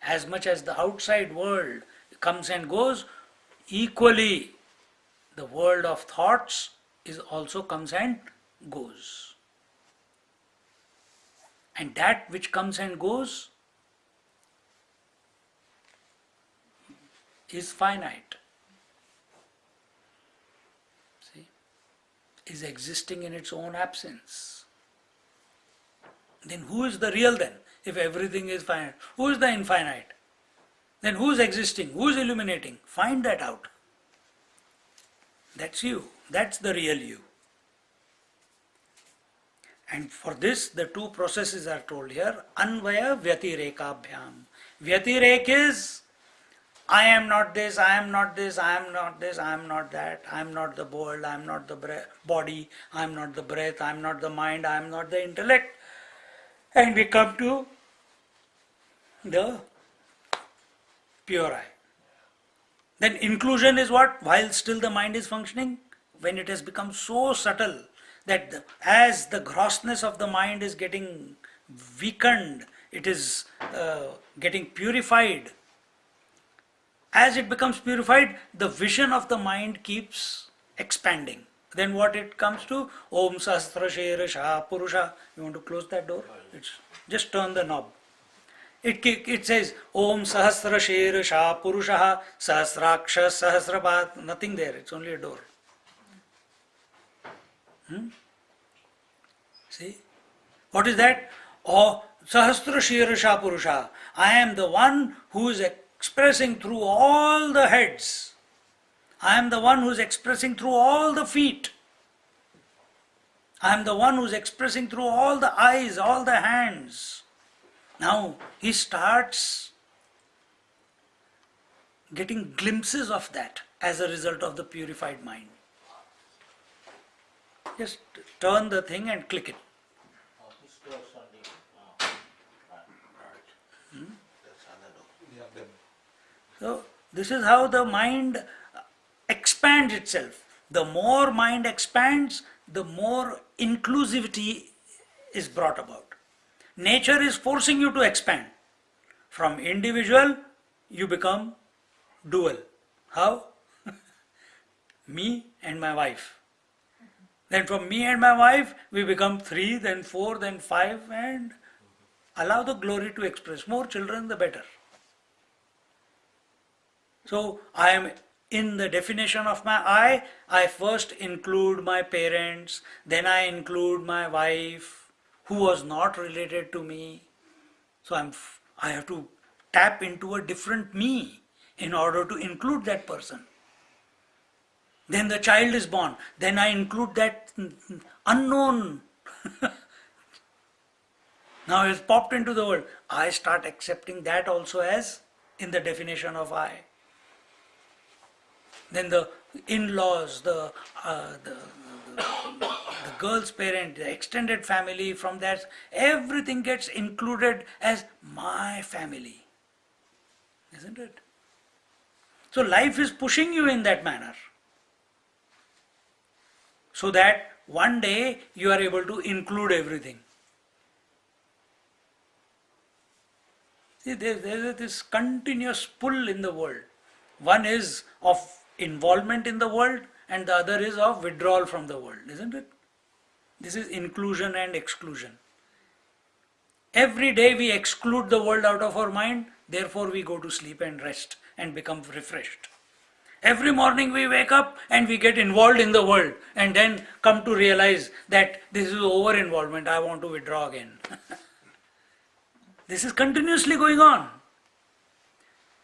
As much as the outside world comes and goes, equally the world of thoughts is also comes and goes. And that which comes and goes is finite. See? Is existing in its own absence. Then who is the real then? If everything is finite, who is the infinite? Then who is existing? Who is illuminating? Find that out. That's you. That's the real you. And for this, the two processes are told here. Anvaya Vyatirekabhyam. Vyatirek is, I am not this, I am not this, I am not this, I am not that, I am not the world, I am not the body, I am not the breath, I am not the mind, I am not the intellect. And we come to the pure I. Then inclusion is what? While still the mind is functioning, when it has become so subtle that as the grossness of the mind is getting weakened, it is getting purified. As it becomes purified, the vision of the mind keeps expanding. Then what it comes to? Om Sahasra Shirasha Purusha. You want to close that door? Just turn the knob. It says Om Sahasra Shirasha Purusha Sahasraksha Sahasrabhat. Nothing there. It's only a door. See? What is that? Oh, Sahasra Shirsha Purusha. I am the one who is expressing through all the heads. I am the one who is expressing through all the feet. I am the one who is expressing through all the eyes, all the hands. Now he starts getting glimpses of that as a result of the purified mind. Just turn the thing and click it. Oh, this door's only. Oh, right. That's other door. Yeah, then So this is how the mind expands itself. The more mind expands, the more inclusivity is brought about. Nature is forcing you to expand. From individual, you become dual. How? Me and my wife. Then from me and my wife, we become 3, then 4, then 5, and allow the glory to express. More children, the better. So I am in the definition of my I first include my parents, then I include my wife who was not related to me. So I have to tap into a different me in order to include that person. Then the child is born, then I include that unknown. Now it's popped into the world. I start accepting that also as in the definition of I. Then the in-laws, the girl's parent, the extended family, from that, everything gets included as my family. Isn't it? So life is pushing you in that manner. So that one day you are able to include everything. See, there is this continuous pull in the world. One is of involvement in the world and the other is of withdrawal from the world, isn't it? This is inclusion and exclusion. Every day we exclude the world out of our mind, therefore we go to sleep and rest and become refreshed. Every morning we wake up and we get involved in the world and then come to realize that this is over involvement, I want to withdraw again. This is continuously going on.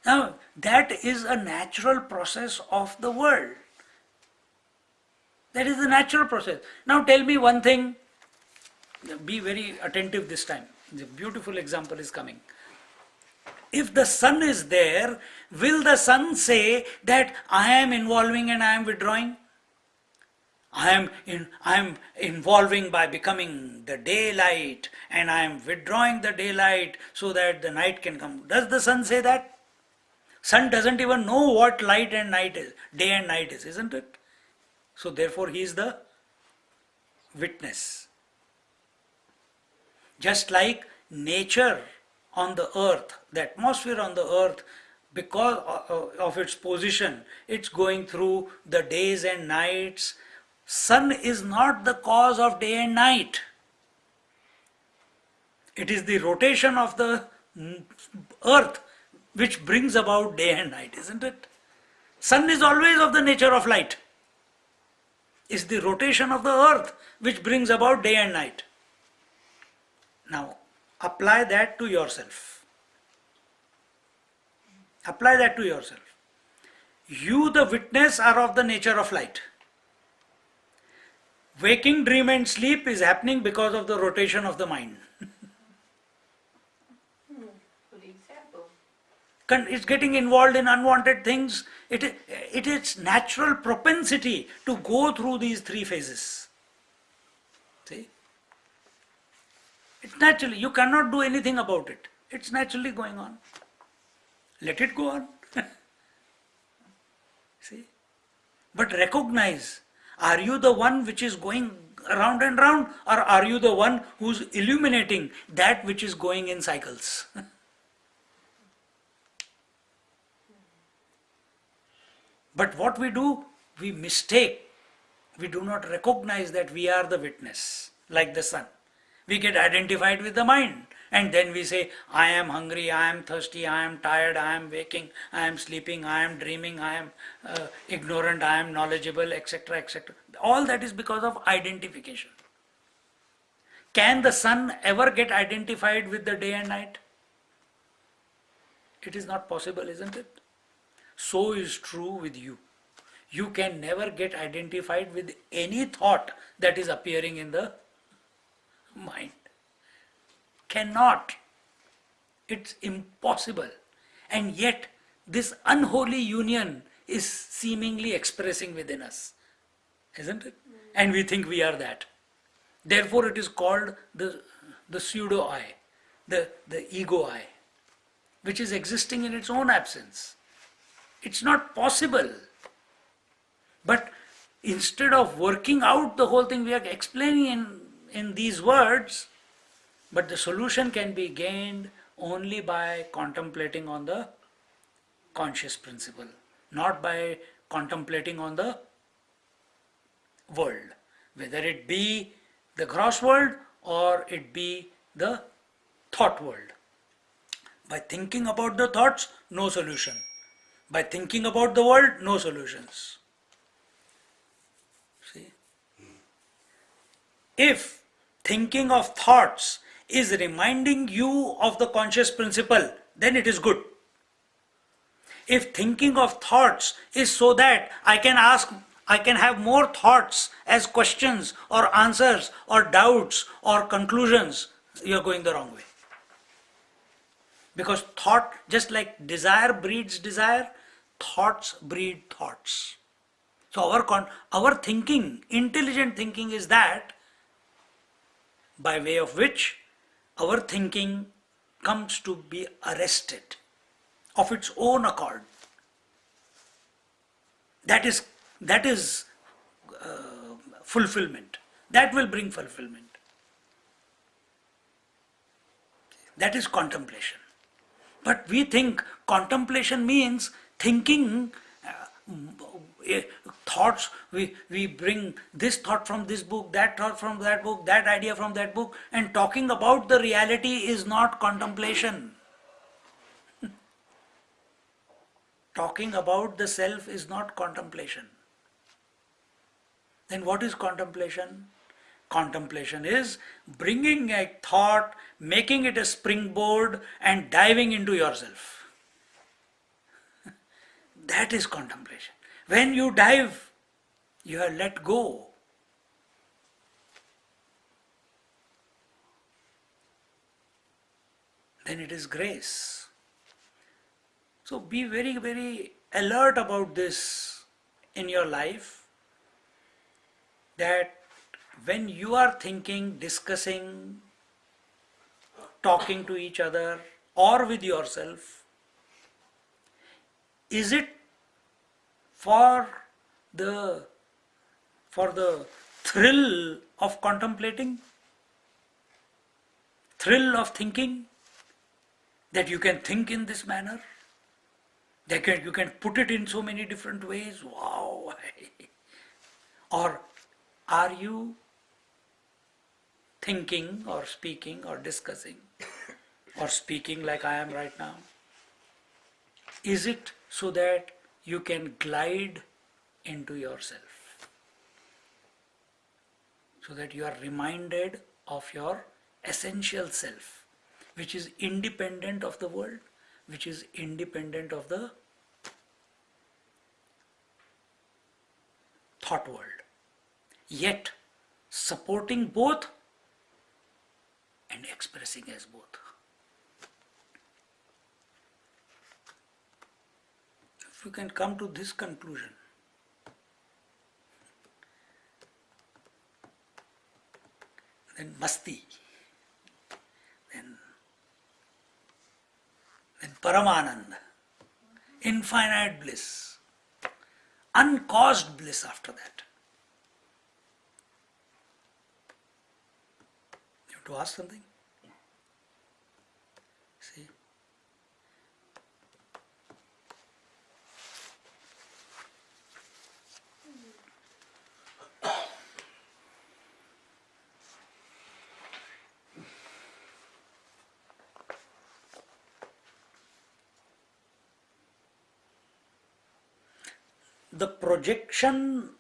Now, that is a natural process of the world. That is the natural process. Now tell me one thing, be very attentive this time. The beautiful example is coming. If the sun is there, will the sun say that I am involving and I am withdrawing? I am involving by becoming the daylight and I am withdrawing the daylight so that the night can come. Does the sun say that? Sun doesn't even know what light and night is, day and night is, isn't it? So therefore he is the witness. Just like nature on the earth, the atmosphere on the earth, because of its position, it's going through the days and nights. Sun is not the cause of day and night. It is the rotation of the earth which brings about day and night, isn't it? Sun is always of the nature of light. It's the rotation of the earth which brings about day and night. Now, apply that to yourself. Apply that to yourself. You, the witness, are of the nature of light. Waking, dream and sleep is happening because of the rotation of the mind. Good example. It's getting involved in unwanted things. It is its natural propensity to go through these 3 phases. See? It's naturally, you cannot do anything about it. It's naturally going on. Let it go on. See? But recognize, are you the one which is going round and round, or are you the one who's illuminating that which is going in cycles? But what we do, we mistake. We do not recognize that we are the witness, like the sun. We get identified with the mind And then we say, I am hungry, I am thirsty, I am tired, I am waking, I am sleeping, I am dreaming, I am ignorant, I am knowledgeable, etc., etc. All that is because of identification. Can the sun ever get identified with the day and night? It is not possible, isn't it? So is true with you. You can never get identified with any thought that is appearing in the mind. Cannot. It's impossible. And yet, this unholy union is seemingly expressing within us, isn't it? And we think we are that. Therefore, it is called the pseudo I, the ego I, which is existing in its own absence. It's not possible. But instead of working out the whole thing, we are explaining in these words, but the solution can be gained only by contemplating on the conscious principle, not by contemplating on the world, whether it be the gross world or it be the thought world. By thinking about the thoughts, no solution. By thinking about the world, no solutions. See? If thinking of thoughts is reminding you of the conscious principle, then it is good. If thinking of thoughts is so that I can have more thoughts as questions or answers or doubts or conclusions, you are going the wrong way. Because thought, just like desire breeds desire, thoughts breed thoughts. So our thinking, intelligent thinking, is that by way of which our thinking comes to be arrested of its own accord. That is fulfillment. That will bring fulfillment. That is contemplation. But we think contemplation means thinking thoughts, we bring this thought from this book, that thought from that book, that idea from that book, and talking about the reality is not contemplation. Talking about the self is not contemplation. Then what is contemplation? Contemplation is bringing a thought, making it a springboard and diving into yourself. That is contemplation. When you dive, you are let go. Then it is grace. So be very, very alert about this in your life, that when you are thinking, discussing, talking to each other or with yourself, is it for the thrill of contemplating, thrill of thinking, that you can think in this manner, that you can put it in so many different ways, wow. Or are you thinking or speaking or discussing or speaking like I am right now? Is it so that you can glide into yourself, so that you are reminded of your essential self, which is independent of the world, which is independent of the thought world, yet supporting both and expressing as both. If you can come to this conclusion, then masti, then Paramananda, infinite bliss, uncaused bliss after that. You have to ask something? See? the projection,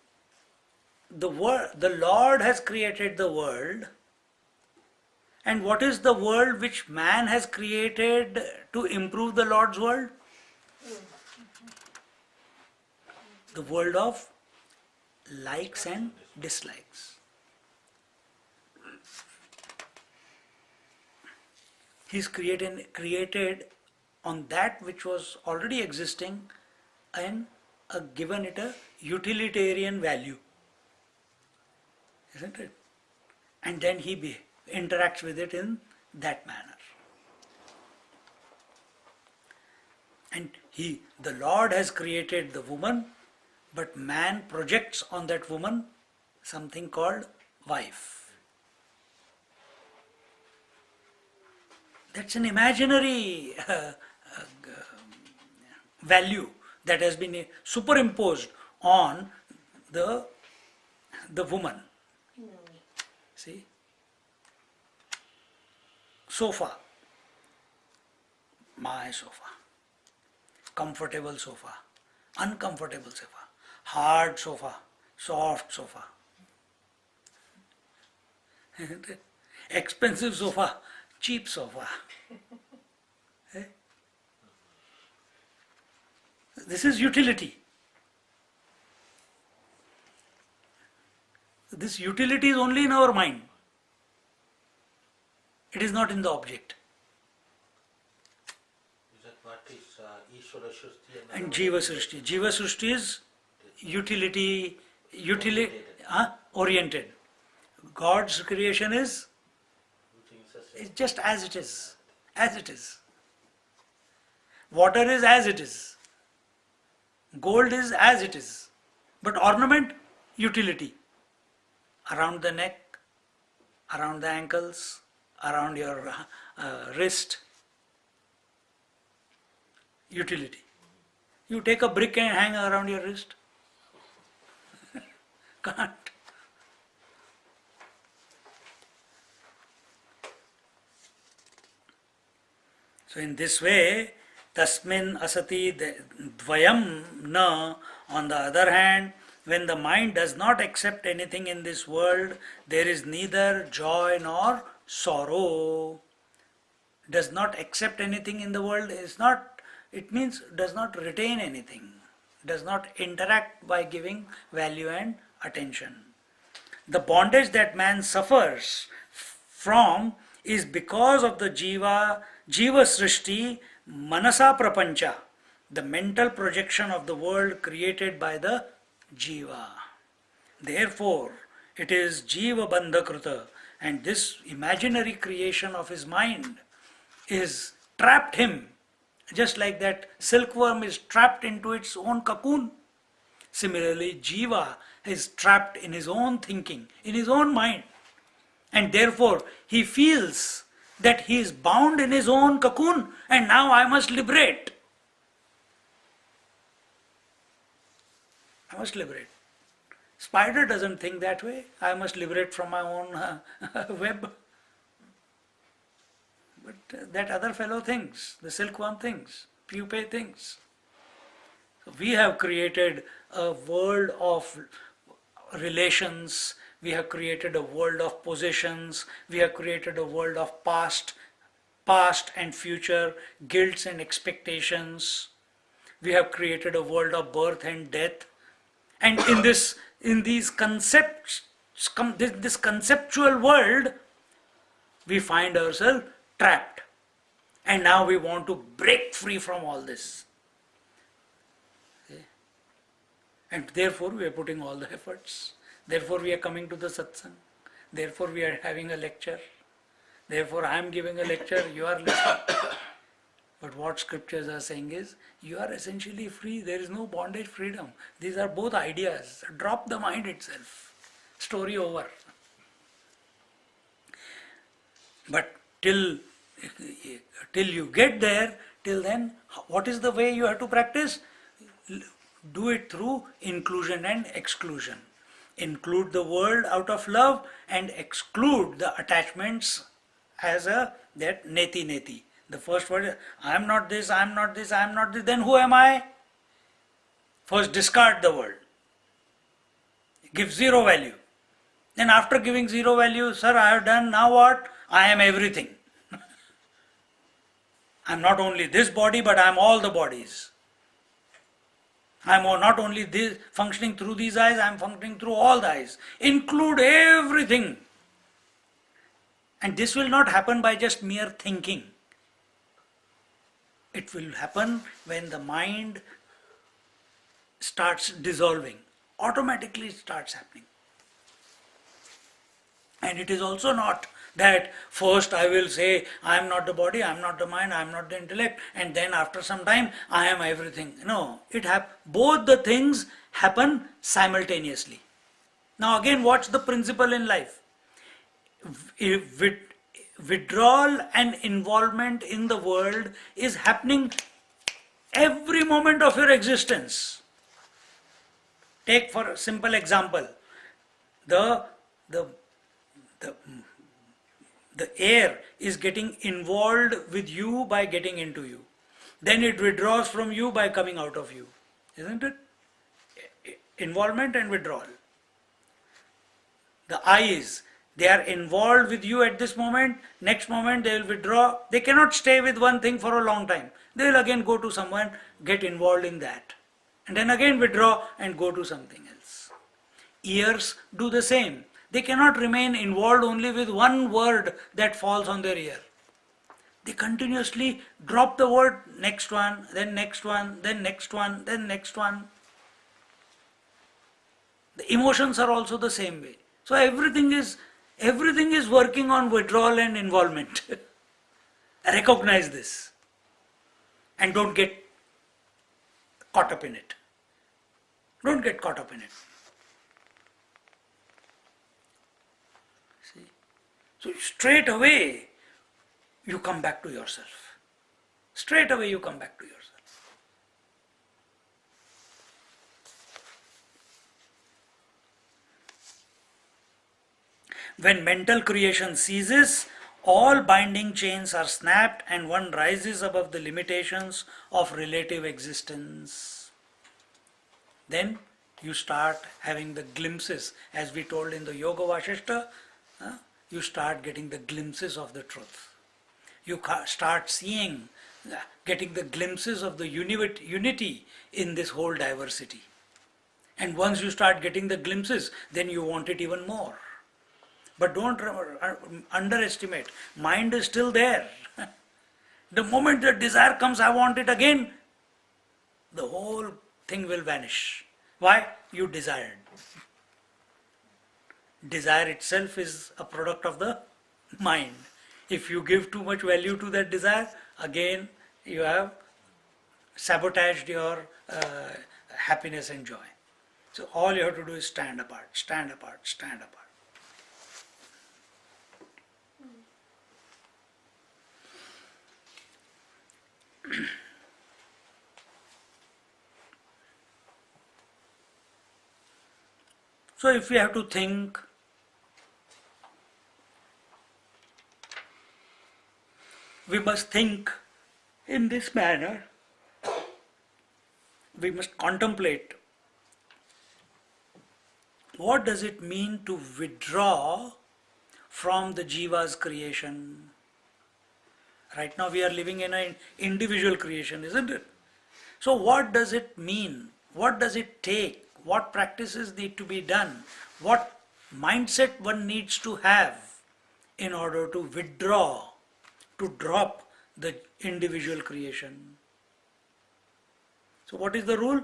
the Lord has created the world. And what is the world which man has created to improve the Lord's world? The world of likes and dislikes. He's created on that which was already existing and given it a utilitarian value. Isn't it? And then he interacts with it in that manner. And the Lord has created the woman, but man projects on that woman something called wife. That's an imaginary value that has been superimposed on the woman. See? Sofa. My sofa. Comfortable sofa. Uncomfortable sofa. Hard sofa. Soft sofa. Expensive sofa. Cheap sofa. This is utility. This utility is only in our mind. It is not in the object. Is that what is Ishvara Shrishti And Jiva Srishti. Jiva Srishti is utility oriented. God's creation is just as it is. As it is. Water is as it is. Gold is as it is. But ornament, utility. Around the neck, around the ankles, around your wrist. Utility. You take a brick and hang around your wrist. Can't. So in this way, tasmin asati dvayam na, on the other hand, when the mind does not accept anything in this world, there is neither joy nor sorrow. Does not accept anything in the world is not, it means does not retain anything, does not interact by giving value and attention. The bondage that man suffers from is because of the Jiva Srishti Manasa Prapancha, the mental projection of the world created by the Jiva. Therefore, it is Jiva Bandhakruta, and this imaginary creation of his mind is trapped him, just like that silkworm is trapped into its own cocoon. Similarly, Jiva is trapped in his own thinking, in his own mind, and therefore he feels that he is bound in his own cocoon and now I must liberate. I must liberate. Spider doesn't think that way. I must liberate from my own web. But that other fellow thinks, the silkworm thinks, pupae thinks. So we have created a world of relations, we have created a world of possessions, we have created a world of past and future, guilts and expectations. We have created a world of birth and death. And in these concepts, this conceptual world, we find ourselves trapped. And now we want to break free from all this. And therefore we are putting all the efforts. Therefore we are coming to the satsang. Therefore we are having a lecture. Therefore I am giving a lecture, you are listening. But what scriptures are saying is, you are essentially free. There is no bondage freedom. These are both ideas. Drop the mind itself. Story over. But till you get there, till then, what is the way you have to practice? Do it through inclusion and exclusion. Include the world out of love and exclude the attachments as that neti. The first word is, I am not this, I am not this, I am not this, then who am I? First discard the world. Give zero value. Then after giving zero value, sir, I have done, now what? I am everything. I am not only this body, but I am all the bodies. I am not only this, functioning through these eyes, I am functioning through all the eyes. Include everything. And this will not happen by just mere thinking. It will happen when the mind starts dissolving. Automatically it starts happening. And it is also not that first I will say I am not the body, I am not the mind, I am not the intellect, and then after some time I am everything. No, both the things happen simultaneously. Now again, what's the principle in life? Withdrawal and involvement in the world is happening every moment of your existence. Take for a simple example, the air is getting involved with you by getting into you. Then it withdraws from you by coming out of you. Isn't it? Involvement and withdrawal. The eyes, they are involved with you at this moment, next moment they will withdraw. They cannot stay with one thing for a long time. They will again go to someone, get involved in that. And then again withdraw and go to something else. Ears do the same. They cannot remain involved only with one word that falls on their ear. They continuously drop the word, next one, then next one, then next one, then next one. The emotions are also the same way. So everything is working on withdrawal and involvement. Recognize this and don't get caught up in it. Don't get caught up in it. See? So straight away you come back to yourself. Straight away you come back to yourself. When mental creation ceases, all binding chains are snapped and one rises above the limitations of relative existence. Then you start having the glimpses, as we told in the Yoga Vashishta, you start getting the glimpses of the truth. You start seeing, getting the glimpses of the unity in this whole diversity. And once you start getting the glimpses, then you want it even more. But don't underestimate, mind is still there. The moment the desire comes, I want it again, the whole thing will vanish. Why? You desired. Desire itself is a product of the mind. If you give too much value to that desire, again you have sabotaged your happiness and joy. So all you have to do is stand apart, stand apart, stand apart. So if we have to think, we must think in this manner. We must contemplate what does it mean to withdraw from the Jiva's creation. Right now we are living in an individual creation, isn't it? So what does it mean? What does it take? What practices need to be done? What mindset one needs to have in order to withdraw, to drop the individual creation? So what is the rule?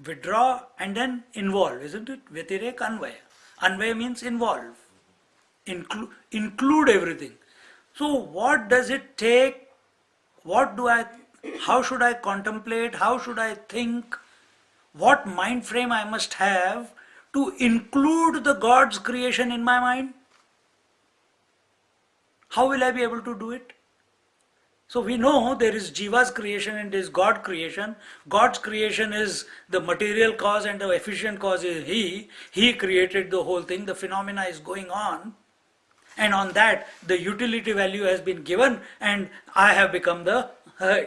Withdraw and then involve, isn't it? Vyatirek Anvaya. Anvaya means involve. Include everything. So what does it take? How should I contemplate? How should I think? What mind frame I must have to include the God's creation in my mind? How will I be able to do it? So we know there is Jiva's creation and there is God creation. God's creation is the material cause and the efficient cause is He. He created the whole thing. The phenomena is going on. And on that the utility value has been given and I have become the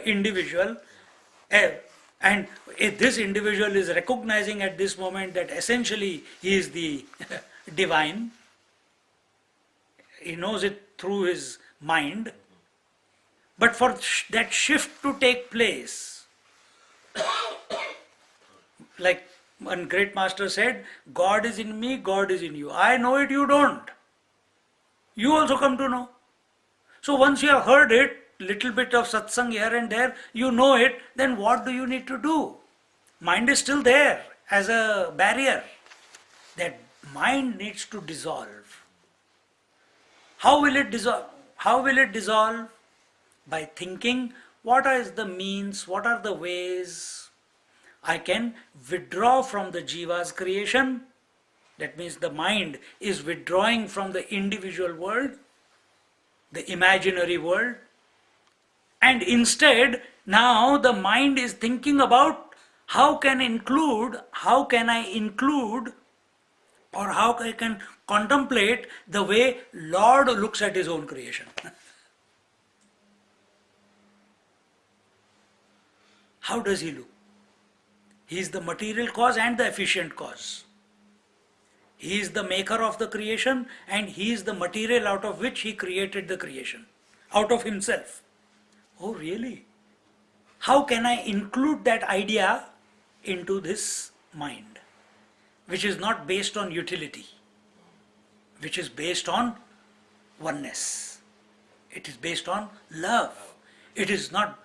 individual. And if this individual is recognizing at this moment that essentially he is the divine, he knows it through his mind, but for that shift to take place, like one great master said, God is in me, God is in you. I know it, you don't. You also come to know. So once you have heard it, little bit of satsang here and there, you know it, then what do you need to do? Mind is still there as a barrier. That mind needs to dissolve. How will it dissolve? How will it dissolve? By thinking, what is the means, what are the ways I can withdraw from the jiva's creation? That means the mind is withdrawing from the individual world, the imaginary world, and instead now the mind is thinking about how can I include, or how I can contemplate the way Lord looks at his own creation. How does he look? He is the material cause and the efficient cause. He is the maker of the creation and he is the material out of which he created the creation, out of himself. Oh, really? How can I include that idea into this mind, which is not based on utility, which is based on oneness? It is based on love. It is not,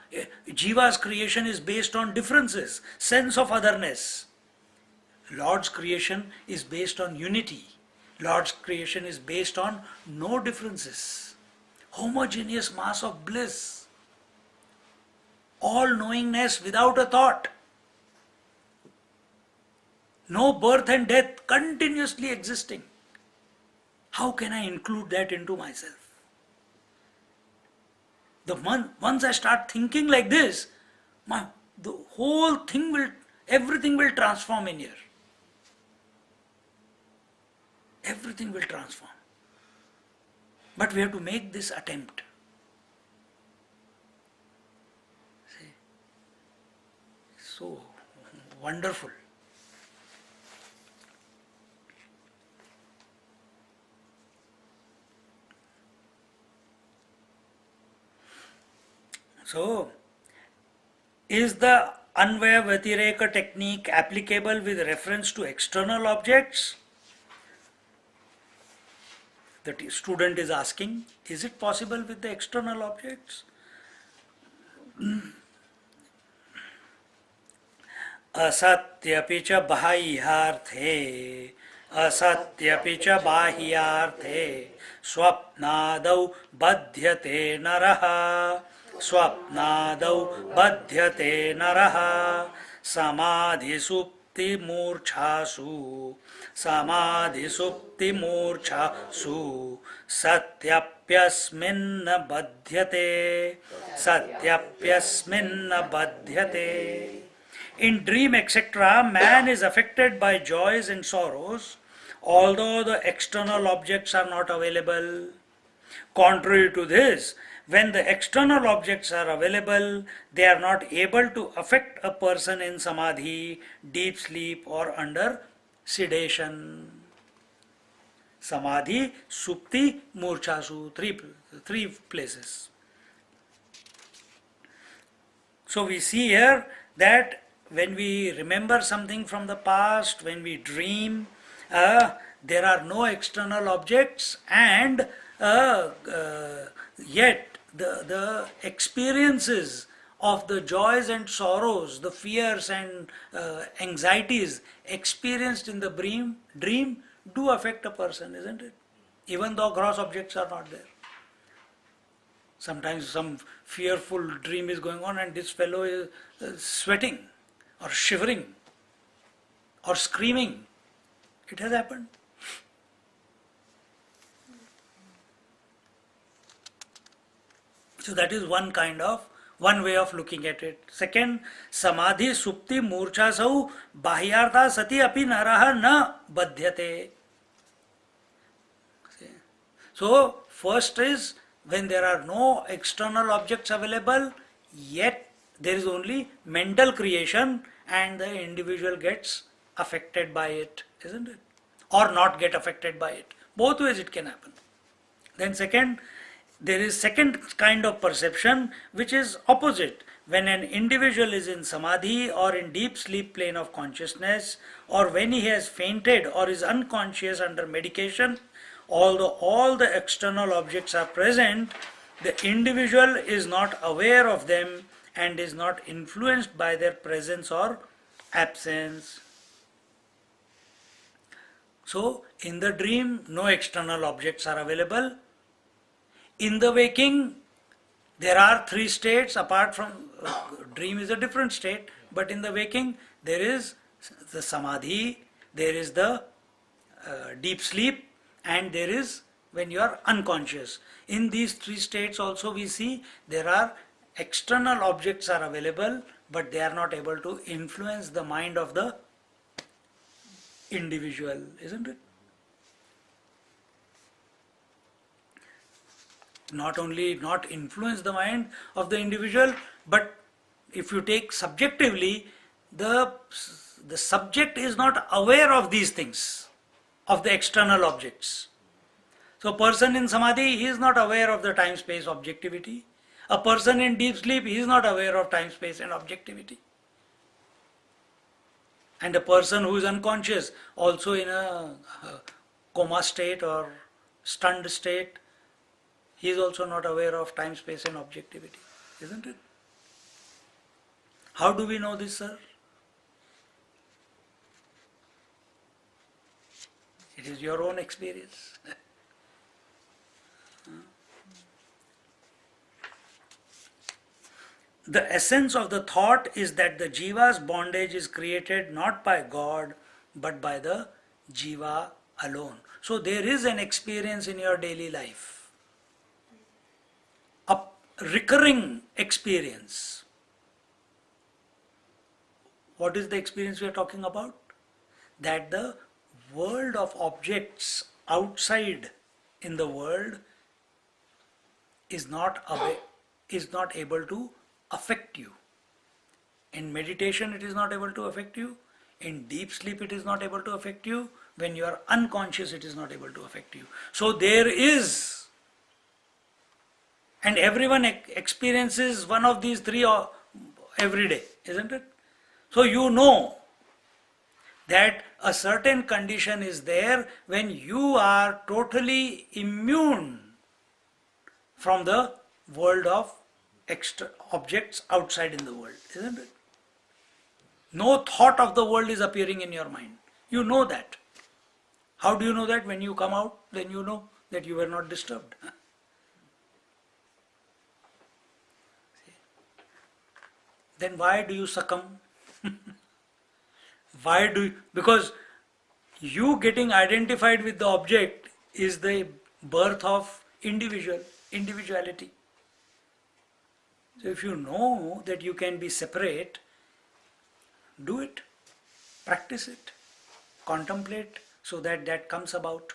Jiva's creation is based on differences, sense of otherness. Lord's creation is based on unity. Lord's creation is based on no differences. Homogeneous mass of bliss. All knowingness without a thought. No birth and death, continuously existing. How can I include that into myself? Once I start thinking like this, the whole thing everything will transform in here. Everything will transform. But we have to make this attempt. See? So wonderful. So, is the Anvaya Vyatireka technique applicable with reference to external objects? The student is asking, is it possible with the external objects? Asatyapi cha bahyarthe, asatyapi cha bahyarthe, swapnadau badhyate naraha, swapnadau badhyate naraha, samadhi supti murchasu, samadhi supti murchasu, satyapyasminna badhyate, satyapyasminna badhyate. In dream, etc., man is affected by joys and sorrows, although the external objects are not available. Contrary to this, when the external objects are available, they are not able to affect a person in samadhi, deep sleep, or under sedation. Samadhi, supti, murchasu, three places. So we see here that when we remember something from the past, when we dream, there are no external objects, and yet the experiences of the joys and sorrows, the fears and anxieties experienced in the dream do affect a person, isn't it? Even though gross objects are not there. Sometimes some fearful dream is going on and this fellow is sweating or shivering or screaming. It has happened. So that is one way of looking at it. Second, samadhi supti murchasau bahyartha sati api naraha na badhyate. So first is when there are no external objects available, yet there is only mental creation and the individual gets affected by it, isn't it? Or not get affected by it. Both ways it can happen. Then second, there is second kind of perception which is opposite. When an individual is in samadhi or in deep sleep plane of consciousness, or when he has fainted or is unconscious under medication, although all the external objects are present, the individual is not aware of them and is not influenced by their presence or absence. So, in the dream, no external objects are available. In the waking, there are three states apart from dream is a different state, but in the waking, there is the samadhi, there is the deep sleep, and there is when you are unconscious. In these three states also we see there are external objects are available, but they are not able to influence the mind of the individual, isn't it? Not only not influence the mind of the individual, but if you take subjectively, the subject is not aware of these things, of the external objects. So a person in samadhi, he is not aware of the time-space objectivity. A person in deep sleep, he is not aware of time, space and objectivity. And a person who is unconscious, also in a coma state or stunned state, he is also not aware of time, space and objectivity, isn't it? How do we know this, sir? It is your own experience. The essence of the thought is that the jiva's bondage is created not by God but by the jiva alone. So there is an experience in your daily life, a recurring experience. What is the experience we are talking about? That the world of objects outside in the world is not able to affect you. In meditation it is not able to affect you. In deep sleep it is not able to affect you. When you are unconscious it is not able to affect you. So there is, and everyone experiences one of these three every day, isn't it? So you know that a certain condition is there when you are totally immune from the world of extra objects outside in the world, isn't it? No thought of the world is appearing in your mind. You know that. How do you know that? When you come out, then you know that you were not disturbed. Then why do you succumb? Because you getting identified with the object is the birth of individuality. So if you know that you can be separate, do it, practice it, contemplate so that that comes about.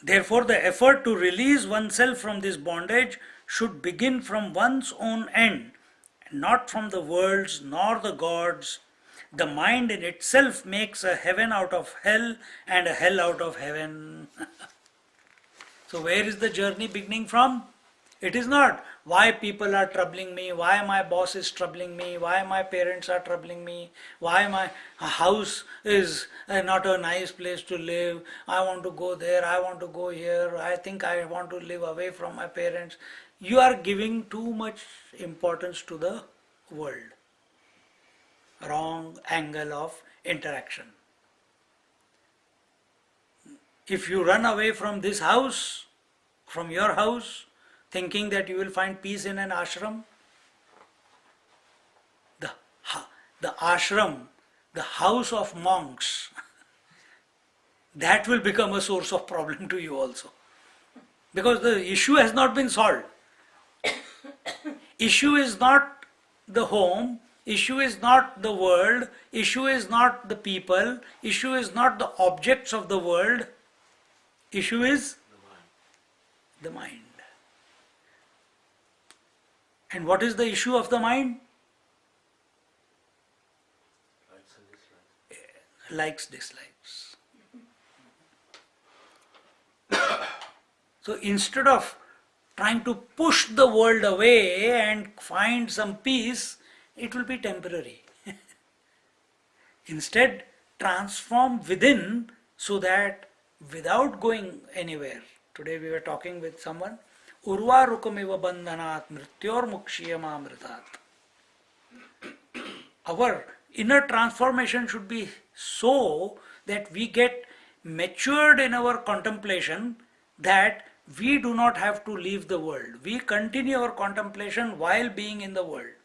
Therefore, the effort to release oneself from this bondage should begin from one's own end, not from the world's nor the God's. The mind in itself makes a heaven out of hell and a hell out of heaven. So where is the journey beginning from? It is not why people are troubling me, why my boss is troubling me, why my parents are troubling me, why my house is not a nice place to live, I want to go there, I want to go here, I think I want to live away from my parents. You are giving too much importance to the world. Wrong angle of interaction. If you run away from this house, from your house, thinking that you will find peace in an ashram, the ashram, the house of monks, that will become a source of problem to you also. Because the issue has not been solved. Issue is not the home, issue is not the world, issue is not the people, issue is not the objects of the world, issue is the mind. And what is the issue of the mind? Likes and dislikes. Likes, dislikes. So instead of trying to push the world away and find some peace, it will be temporary. Instead, transform within so that without going anywhere. Today we were talking with someone, Urvarukamiva bandhanat mrityor mukshiyamamritat. Our inner transformation should be so that we get matured in our contemplation that we do not have to leave the world. We continue our contemplation while being in the world.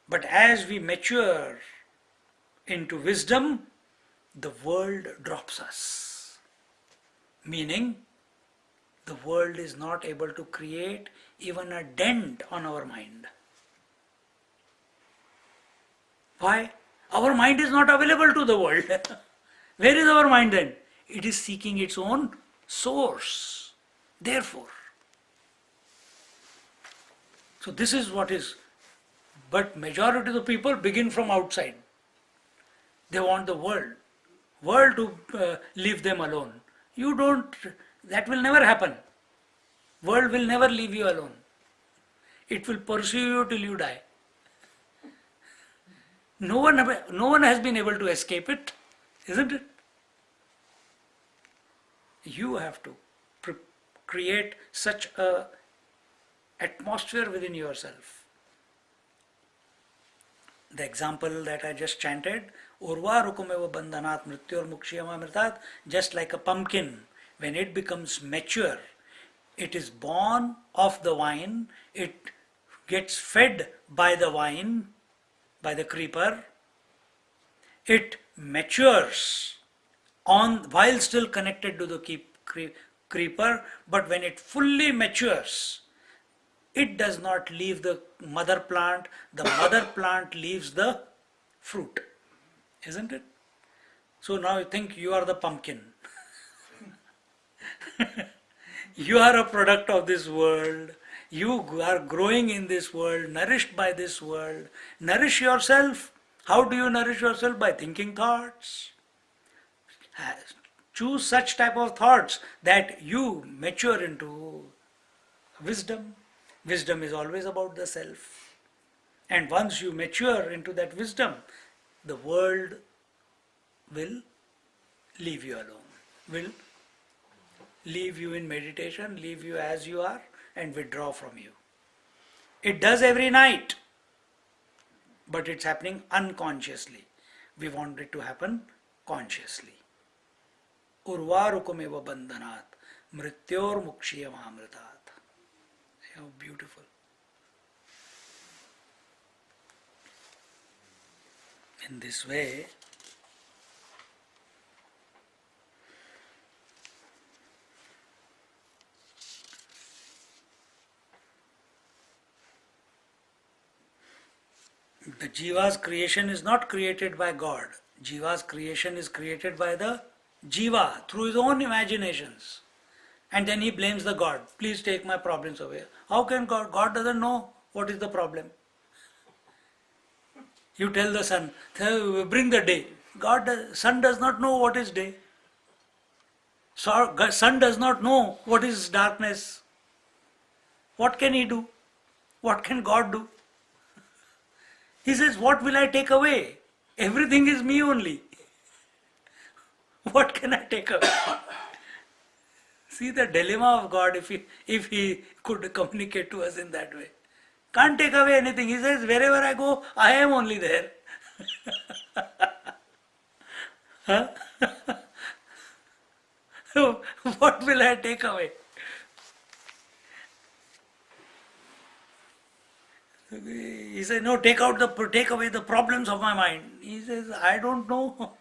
But as we mature into wisdom, the world drops us. Meaning, the world is not able to create even a dent on our mind. Why? Our mind is not available to the world. Where is our mind then? It is seeking its own source. Therefore, so this is what is. But majority of the people begin from outside. They want the world to leave them alone. You don't, that will never happen. World will never leave you alone. It will pursue you till you die. No one has been able to escape it, isn't it? You have to create such a atmosphere within yourself. The example that I just chanted, Urvarukumeva bandhanat mrityor mukshiyamamritat, just like a pumpkin, when it becomes mature, it is born of the vine, it gets fed by the vine, by the creeper, it matures while still connected to the creeper, but when it fully matures, it does not leave the mother plant leaves the fruit, isn't it? So now you think you are the pumpkin. You are a product of this world. You are growing in this world, nourished by this world. Nourish yourself. How do you nourish yourself? By thinking thoughts. Choose such type of thoughts that you mature into wisdom. Wisdom is always about the self. And once you mature into that wisdom, the world will leave you alone, will leave you in meditation, leave you as you are, and withdraw from you. It does every night, but it's happening unconsciously. We want it to happen consciously. Urvarukumeva bandhanat mrityor mukshiyamamritat. How beautiful. In this way, the Jiva's creation is not created by God. Jiva's creation is created by the Jiva through his own imaginations. And then he blames the God. Please take my problems away. How can God? God doesn't know what is the problem. You tell the sun, bring the day. Sun does not know what is day. Sun does not know what is darkness. What can he do? What can God do? He says, what will I take away? Everything is me only. What can I take away? See the dilemma of God if he could communicate to us in that way. Can't take away anything. He says, wherever I go, I am only there. Huh? What will I take away? He says, no, take away the problems of my mind. He says, I don't know.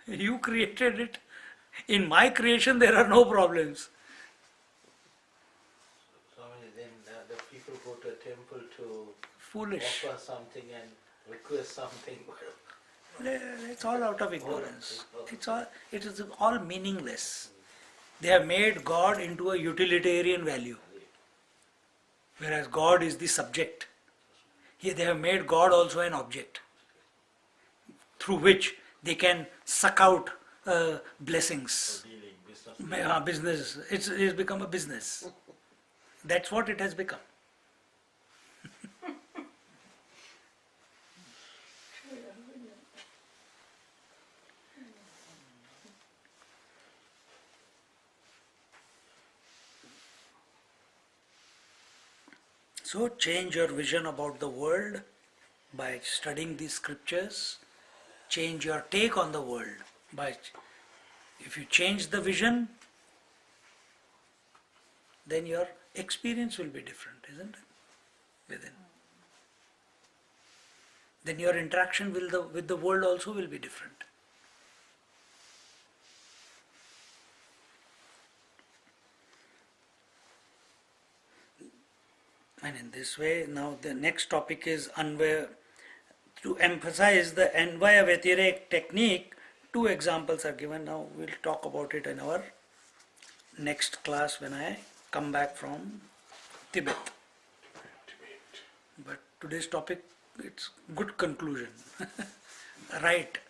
You created it. In my creation, there are no problems. Swami, then the people go to a temple to Foolish. offer something and request something. It's all out of ignorance. It is all meaningless. They have made God into a utilitarian value. whereas God is the subject. Here they have made God also an object through which they can suck out blessings. Dealing, business. Business. It's become a business. That's what it has become. So change your vision about the world by studying these scriptures. Change your take on the world by, if you change the vision, then your experience will be different, isn't it? Within. Then your interaction with the world also will be different. And in this way, now the next topic is Anvaya. To emphasize the Anvaya Vyatirek technique, two examples are given. Now we'll talk about it in our next class when I come back from Tibet. But today's topic, it's good conclusion. Right.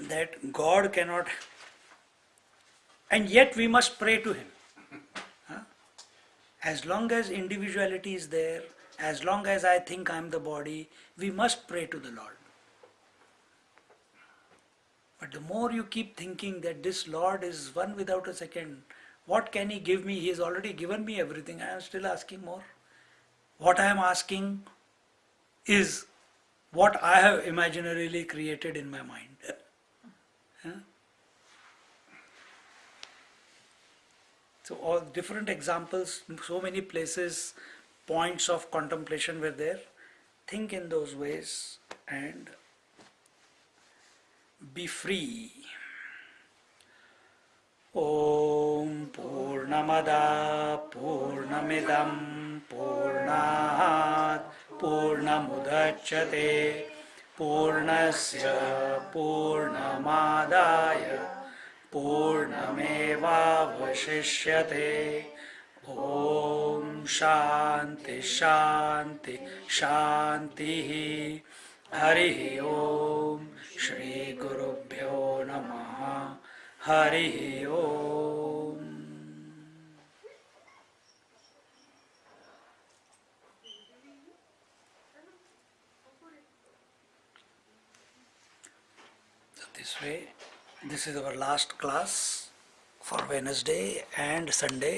That God cannot, and yet we must pray to Him. As long as individuality is there, as long as I think I am the body, we must pray to the Lord. But the more you keep thinking that this Lord is one without a second, what can He give me? He has already given me everything. I am still asking more. What I am asking is what I have imaginarily created in my mind. So all different examples, so many places, points of contemplation were there. Think in those ways and be free. Om Purnamada Purnamidam Purnat Purnamudachyate Purnasya Purnamadaya Purnamevavashishyate. Om Shanti Shanti Shanti. Hari Om. Shri Gurubhyo Namaha. Hari Om. So this way, this is our last class for Wednesday and Sunday.